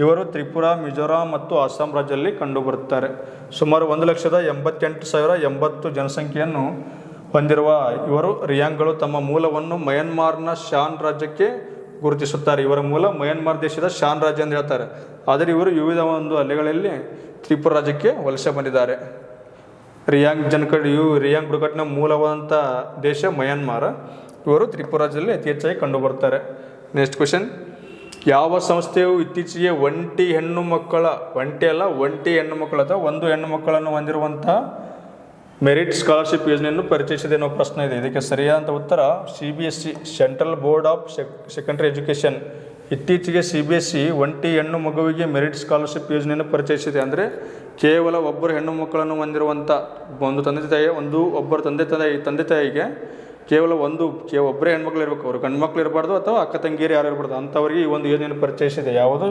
ಇವರು ತ್ರಿಪುರ, ಮಿಜೋರಾಂ ಮತ್ತು ಅಸ್ಸಾಂ ರಾಜ್ಯದಲ್ಲಿ ಕಂಡುಬರುತ್ತಾರೆ. ಸುಮಾರು 1,88,080 ಜನಸಂಖ್ಯೆಯನ್ನು ಹೊಂದಿರುವ ಇವರು ರಿಯಾಂಗ್ಗಳು ತಮ್ಮ ಮೂಲವನ್ನು ಮಯನ್ಮಾರ್ನ ಶಾನ್ ರಾಜ್ಯಕ್ಕೆ ಗುರುತಿಸುತ್ತಾರೆ. ಇವರ ಮೂಲ ಮಯನ್ಮಾರ್ ದೇಶದ ಶಾನ್ ರಾಜ್ಯ ಎಂದು ಹೇಳ್ತಾರೆ. ಆದರೆ ಇವರು ವಿವಿಧ ಒಂದು ಅಲೆಗಳಲ್ಲಿ ತ್ರಿಪುರ ರಾಜ್ಯಕ್ಕೆ ವಲಸೆ ಬಂದಿದ್ದಾರೆ. ರಿಯಾಂಗ್ ಬುಡಕಟ್ಟಿನ ಮೂಲವಾದಂಥ ದೇಶ ಮಯನ್ಮಾರ್. ಇವರು ತ್ರಿಪುರ ರಾಜ್ಯದಲ್ಲಿ ಅತಿ ಹೆಚ್ಚಾಗಿ ಕಂಡುಬರ್ತಾರೆ. ನೆಕ್ಸ್ಟ್ ಕ್ವಶನ್, ಯಾವ ಸಂಸ್ಥೆಯು ಇತ್ತೀಚೆಗೆ ಒಂಟಿ ಹೆಣ್ಣು ಮಕ್ಕಳು ಅಥವಾ ಒಂದು ಹೆಣ್ಣು ಮಕ್ಕಳನ್ನು ಹೊಂದಿರುವಂಥ ಮೆರಿಟ್ ಸ್ಕಾಲರ್ಶಿಪ್ ಯೋಜನೆಯನ್ನು ಪರಿಚಯಿಸಿದೆ ಅನ್ನೋ ಪ್ರಶ್ನೆ ಇದೆ. ಇದಕ್ಕೆ ಸರಿಯಾದ ಉತ್ತರ CBSE central board of secondary education ಇತ್ತೀಚೆಗೆ CBSE ಒಂಟಿ ಹೆಣ್ಣು ಮಗುವಿಗೆ ಮೆರಿಟ್ ಸ್ಕಾಲರ್ಶಿಪ್ ಯೋಜನೆಯನ್ನು ಪರಿಚಯಿಸಿದೆ. ಅಂದರೆ ಕೇವಲ ಒಬ್ಬರು ಹೆಣ್ಣು ಮಕ್ಕಳನ್ನು ಹೊಂದಿರುವಂಥ ಒಂದು ತಂದೆ ತಾಯಿಗೆ ಕೇವಲ ಒಬ್ಬರೇ ಹೆಣ್ಮಕ್ಳು ಇರಬೇಕು. ಅವರು ಗಂಡು ಮಕ್ಕಳು ಇರಬಾರ್ದು ಅಥವಾ ಅಕ್ಕ ತಂಗಿಯರು ಯಾರು ಇರಬಾರ್ದು. ಅಂಥವರಿಗೆ ಈ ಒಂದು ಯೋಜನೆಯನ್ನು ಪರಿಚಯಿಸಿದೆ. ಯಾವುದು?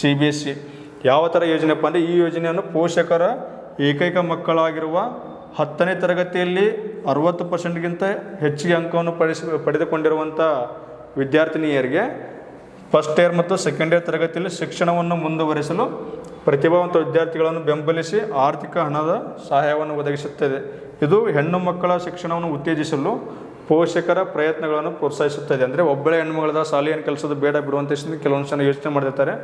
CBSE. ಯಾವ ಥರ ಯೋಜನೆಯಪ್ಪ ಅಂದರೆ ಈ ಯೋಜನೆಯನ್ನು ಪೋಷಕರ ಏಕೈಕ ಮಕ್ಕಳಾಗಿರುವ 10ನೇ ತರಗತಿಯಲ್ಲಿ 60%ಗಿಂತ ಹೆಚ್ಚಿಗೆ ಅಂಕವನ್ನು ಪಡೆದುಕೊಂಡಿರುವಂಥ ವಿದ್ಯಾರ್ಥಿನಿಯರಿಗೆ ಫಸ್ಟ್ ಇಯರ್ ಮತ್ತು ಸೆಕೆಂಡ್ ಇಯರ್ ತರಗತಿಯಲ್ಲಿ ಶಿಕ್ಷಣವನ್ನು ಮುಂದುವರಿಸಲು ಪ್ರತಿಭಾವಂತ ವಿದ್ಯಾರ್ಥಿಗಳನ್ನು ಬೆಂಬಲಿಸಿ ಆರ್ಥಿಕ ಹಣದ ಸಹಾಯವನ್ನು ಒದಗಿಸುತ್ತದೆ. ಇದು ಹೆಣ್ಣು ಮಕ್ಕಳ ಶಿಕ್ಷಣವನ್ನು ಉತ್ತೇಜಿಸಲು ಪೋಷಕರ ಪ್ರಯತ್ನಗಳನ್ನು ಪ್ರೋತ್ಸಾಹಿಸುತ್ತದೆ. ಅಂದರೆ ಒಬ್ಬಳೇ ಹೆಣ್ಣುಮಗಳದ ಶಾಲೆಯನ್ನು ಕೆಲಸದ ಬೇಡ ಬಿಡುವಂಥ ಕೆಲವೊಂದು ಜನ ಯೋಚನೆ ಮಾಡಿರ್ತಾರೆ.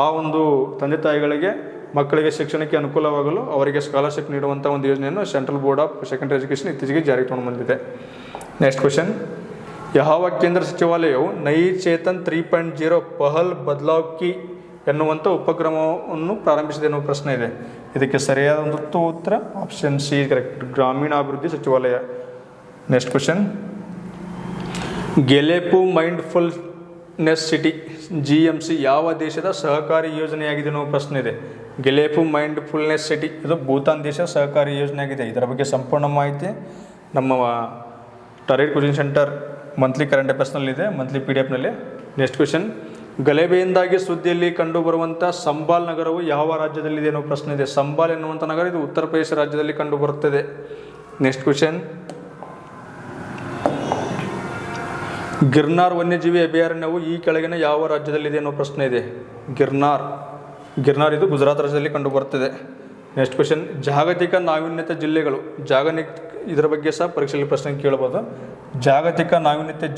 ಆ ಒಂದು ತಂದೆ ತಾಯಿಗಳಿಗೆ ಮಕ್ಕಳಿಗೆ ಶಿಕ್ಷಣಕ್ಕೆ ಅನುಕೂಲವಾಗಲು ಅವರಿಗೆ ಸ್ಕಾಲರ್ಶಿಪ್ ನೀಡುವಂಥ ಒಂದು ಯೋಜನೆಯನ್ನು central board of secondary education ಇತ್ತೀಚೆಗೆ ಜಾರಿಗೆ ತಗೊಂಡು ಬಂದಿದೆ. ನೆಕ್ಸ್ಟ್ ಕ್ವಶನ್, ಯಾವ ಕೇಂದ್ರ ಸಚಿವಾಲಯವು ನೈ ಚೇತನ್ 3.0 ಪಹಲ್ ಬದಲಾವ್ ಕಿ ಎನ್ನುವಂಥ ಉಪಕ್ರಮವನ್ನು ಪ್ರಾರಂಭಿಸಿದೆ ಎನ್ನುವ ಪ್ರಶ್ನೆ ಇದೆ. ಇದಕ್ಕೆ ಸರಿಯಾದ ಒಂದು ಉತ್ತರ ಆಪ್ಷನ್ ಸಿ ಕರೆಕ್ಟ್, ಗ್ರಾಮೀಣಾಭಿವೃದ್ಧಿ ಸಚಿವಾಲಯ. Next question, Gelephu mindfulness city GMC ಯಾವ ದೇಶದ ಸಹಕಾರಿ ಯೋಜನೆಯಾಗಿದೆ ಅನ್ನೋ ಪ್ರಶ್ನೆ ಇದೆ. ಗೆಲೆಪು ಮೈಂಡ್ಫುಲ್ನೆಸ್ ಸಿಟಿ ಇದು ಭೂತಾನ್ ದೇಶ ಸಹಕಾರಿ ಯೋಜನೆಯಾಗಿದೆ. ಇದರ ಬಗ್ಗೆ ಸಂಪೂರ್ಣ ಮಾಹಿತಿ ನಮ್ಮ target coaching centre monthly current ಅಫೇರ್ಸ್ನಲ್ಲಿದೆ, ಮಂತ್ಲಿ PDF-ನಲ್ಲಿ. ನೆಕ್ಸ್ಟ್ ಕ್ವಶನ್, ಗಲಭೆಯಿಂದಾಗಿ ಸುದ್ದಿಯಲ್ಲಿ ಕಂಡುಬರುವಂಥ ಸಂಬಾಲ್ ನಗರವು ಯಾವ ರಾಜ್ಯದಲ್ಲಿದೆ ಅನ್ನೋ ಪ್ರಶ್ನೆ ಇದೆ. ಸಂಬಾಲ್ ಎನ್ನುವಂಥ ನಗರ ಇದು ಉತ್ತರ ಪ್ರದೇಶ ರಾಜ್ಯದಲ್ಲಿ ಕಂಡುಬರುತ್ತದೆ. ನೆಕ್ಸ್ಟ್ ಕ್ವಶನ್, ಗಿರ್ನಾರ್ ವನ್ಯಜೀವಿ ಅಭಯಾರಣ್ಯವು ಈ ಕೆಳಗಿನ ಯಾವ ರಾಜ್ಯದಲ್ಲಿದೆ ಅನ್ನೋ ಪ್ರಶ್ನೆ ಇದೆ. ಗಿರ್ನಾರ್ ಇದು ಗುಜರಾತ್ ರಾಜ್ಯದಲ್ಲಿ ಕಂಡುಬರುತ್ತದೆ. ನೆಕ್ಸ್ಟ್ ಕ್ವಶನ್, ಜಾಗತಿಕ ನಾವೀನ್ಯತೆ ಜಿಲ್ಲೆಗಳು. ಇದರ ಬಗ್ಗೆ ಸಹ ಪರೀಕ್ಷೆಯಲ್ಲಿ ಪ್ರಶ್ನೆ ಕೇಳಬಹುದು. ಜಾಗತಿಕ ನಾವೀನ್ಯತೆ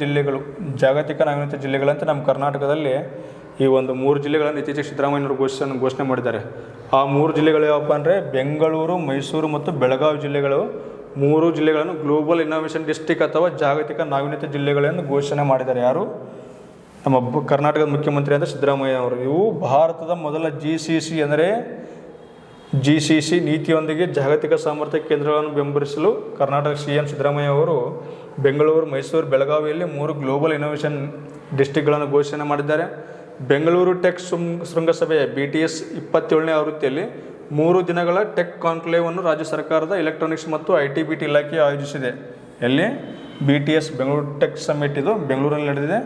ಜಿಲ್ಲೆಗಳಂತ ನಮ್ಮ ಕರ್ನಾಟಕದಲ್ಲಿ ಈ ಒಂದು 3 ಜಿಲ್ಲೆಗಳನ್ನು ಇತ್ತೀಚೆಗೆ ಸಿದ್ದರಾಮಯ್ಯನವರು ಘೋಷಣೆ ಮಾಡಿದ್ದಾರೆ. ಆ 3 ಜಿಲ್ಲೆಗಳು ಯಾವಪ್ಪ ಅಂದರೆ ಬೆಂಗಳೂರು, ಮೈಸೂರು ಮತ್ತು ಬೆಳಗಾವಿ ಜಿಲ್ಲೆಗಳು. 3 ಜಿಲ್ಲೆಗಳನ್ನು ಗ್ಲೋಬಲ್ ಇನ್ನೋವೇಷನ್ ಡಿಸ್ಟ್ರಿಕ್ಟ್ ಅಥವಾ ಜಾಗತಿಕ ನಾವೀನ್ಯತೆ ಜಿಲ್ಲೆಗಳೆಂದು ಘೋಷಣೆ ಮಾಡಿದ್ದಾರೆ. ಯಾರು? ನಮ್ಮ ಕರ್ನಾಟಕದ ಮುಖ್ಯಮಂತ್ರಿ ಅಂದರೆ ಸಿದ್ದರಾಮಯ್ಯ ಅವರು. ಇವು ಭಾರತದ ಮೊದಲ GCC ಅಂದರೆ GCC ನೀತಿಯೊಂದಿಗೆ ಜಾಗತಿಕ ಸಾಮರ್ಥ್ಯ ಕೇಂದ್ರಗಳನ್ನು ಬೆಂಬಲಿಸಲು ಕರ್ನಾಟಕ CM ಸಿದ್ದರಾಮಯ್ಯ ಅವರು ಬೆಂಗಳೂರು, ಮೈಸೂರು, ಬೆಳಗಾವಿಯಲ್ಲಿ 3 ಗ್ಲೋಬಲ್ ಇನೋವೇಷನ್ ಡಿಸ್ಟ್ರಿಕ್ಟ್ಗಳನ್ನು ಘೋಷಣೆ ಮಾಡಿದ್ದಾರೆ. ಬೆಂಗಳೂರು ಟೆಕ್ ಶೃಂಗಸಭೆಯ BTS 27ನೇ ಆವೃತ್ತಿಯಲ್ಲಿ 3 ದಿನಗಳ ಟೆಕ್ ಕಾನ್ಕ್ಲೇವನ್ನು ರಾಜ್ಯ ಸರ್ಕಾರದ ಎಲೆಕ್ಟ್ರಾನಿಕ್ಸ್ ಮತ್ತು IT/BT ಇಲಾಖೆ ಆಯೋಜಿಸಿದೆ. ಎಲ್ಲಿ BTS ಬೆಂಗಳೂರು ಟೆಕ್ ಸಮಿಟ್ ಇದು ಬೆಂಗಳೂರಲ್ಲಿ ನಡೆದಿದೆ.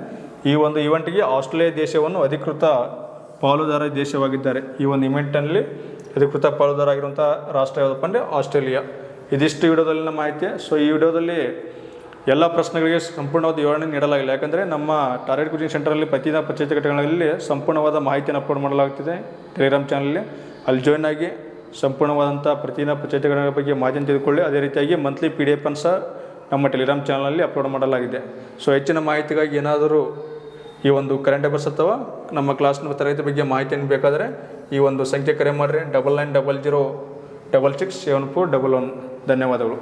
ಈ ಒಂದು ಇವೆಂಟ್ಗೆ ಆಸ್ಟ್ರೇಲಿಯಾ ದೇಶವನ್ನು ಅಧಿಕೃತ ಪಾಲುದಾರ ದೇಶವಾಗಿದ್ದಾರೆ. ಈ ಒಂದು ಇವೆಂಟ್ನಲ್ಲಿ ಅಧಿಕೃತ ಪಾಲುದಾರ ಆಗಿರುವಂಥ ರಾಷ್ಟ್ರ ಯಾವುದಪ್ಪ ಅಂದರೆ ಆಸ್ಟ್ರೇಲಿಯಾ. ಇದಿಷ್ಟು ವಿಡಿಯೋದಲ್ಲಿನ ಮಾಹಿತಿ. ಸೊ ಈ ವಿಡಿಯೋದಲ್ಲಿ ಎಲ್ಲ ಪ್ರಶ್ನೆಗಳಿಗೆ ಸಂಪೂರ್ಣವಾದ ವಿವರಣೆ ನೀಡಲಾಗಿಲ್ಲ. ಯಾಕಂದರೆ ನಮ್ಮ ಟಾರ್ಗೆಟ್ ಕೋಚಿಂಗ್ ಸೆಂಟರಲ್ಲಿ ಪ್ರತಿದಿನ ಪರೀಕ್ಷೆ ಘಟಕಗಳಲ್ಲಿ ಸಂಪೂರ್ಣವಾದ ಮಾಹಿತಿಯನ್ನು ಅಪ್ಲೋಡ್ ಮಾಡಲಾಗ್ತಿದೆ ಟೆಲಿಗ್ರಾಮ್ ಚಾನಲಲ್ಲಿ. ಅಲ್ಲಿ ಜಾಯ್ನ್ ಆಗಿ ಸಂಪೂರ್ಣವಾದಂಥ ಪ್ರತಿದಿನ ಪರೀಕ್ಷೆ ಘಟಕಗಳ ಬಗ್ಗೆ ಮಾಹಿತಿಯನ್ನು ತೆಗೆದುಕೊಳ್ಳಿ. ಅದೇ ರೀತಿಯಾಗಿ ಮಂತ್ಲಿ PDF ಅನ್ನು ಸಹ ನಮ್ಮ ಟೆಲಿಗ್ರಾಮ್ ಚಾನಲಲ್ಲಿ ಅಪ್ಲೋಡ್ ಮಾಡಲಾಗಿದೆ. ಸೊ ಹೆಚ್ಚಿನ ಮಾಹಿತಿಗಾಗಿ ಏನಾದರೂ ಈ ಒಂದು ಕರೆಂಟ್ ಅಫೇರ್ಸ್ ಅಥವಾ ನಮ್ಮ ಕ್ಲಾಸ್ನ ತರಗತಿ ಬಗ್ಗೆ ಮಾಹಿತಿಯನ್ನು ಬೇಕಾದರೆ ಈ ಒಂದು ಸಂಖ್ಯೆ ಕರೆ ಮಾಡಿರಿ 9900667411. ಧನ್ಯವಾದಗಳು.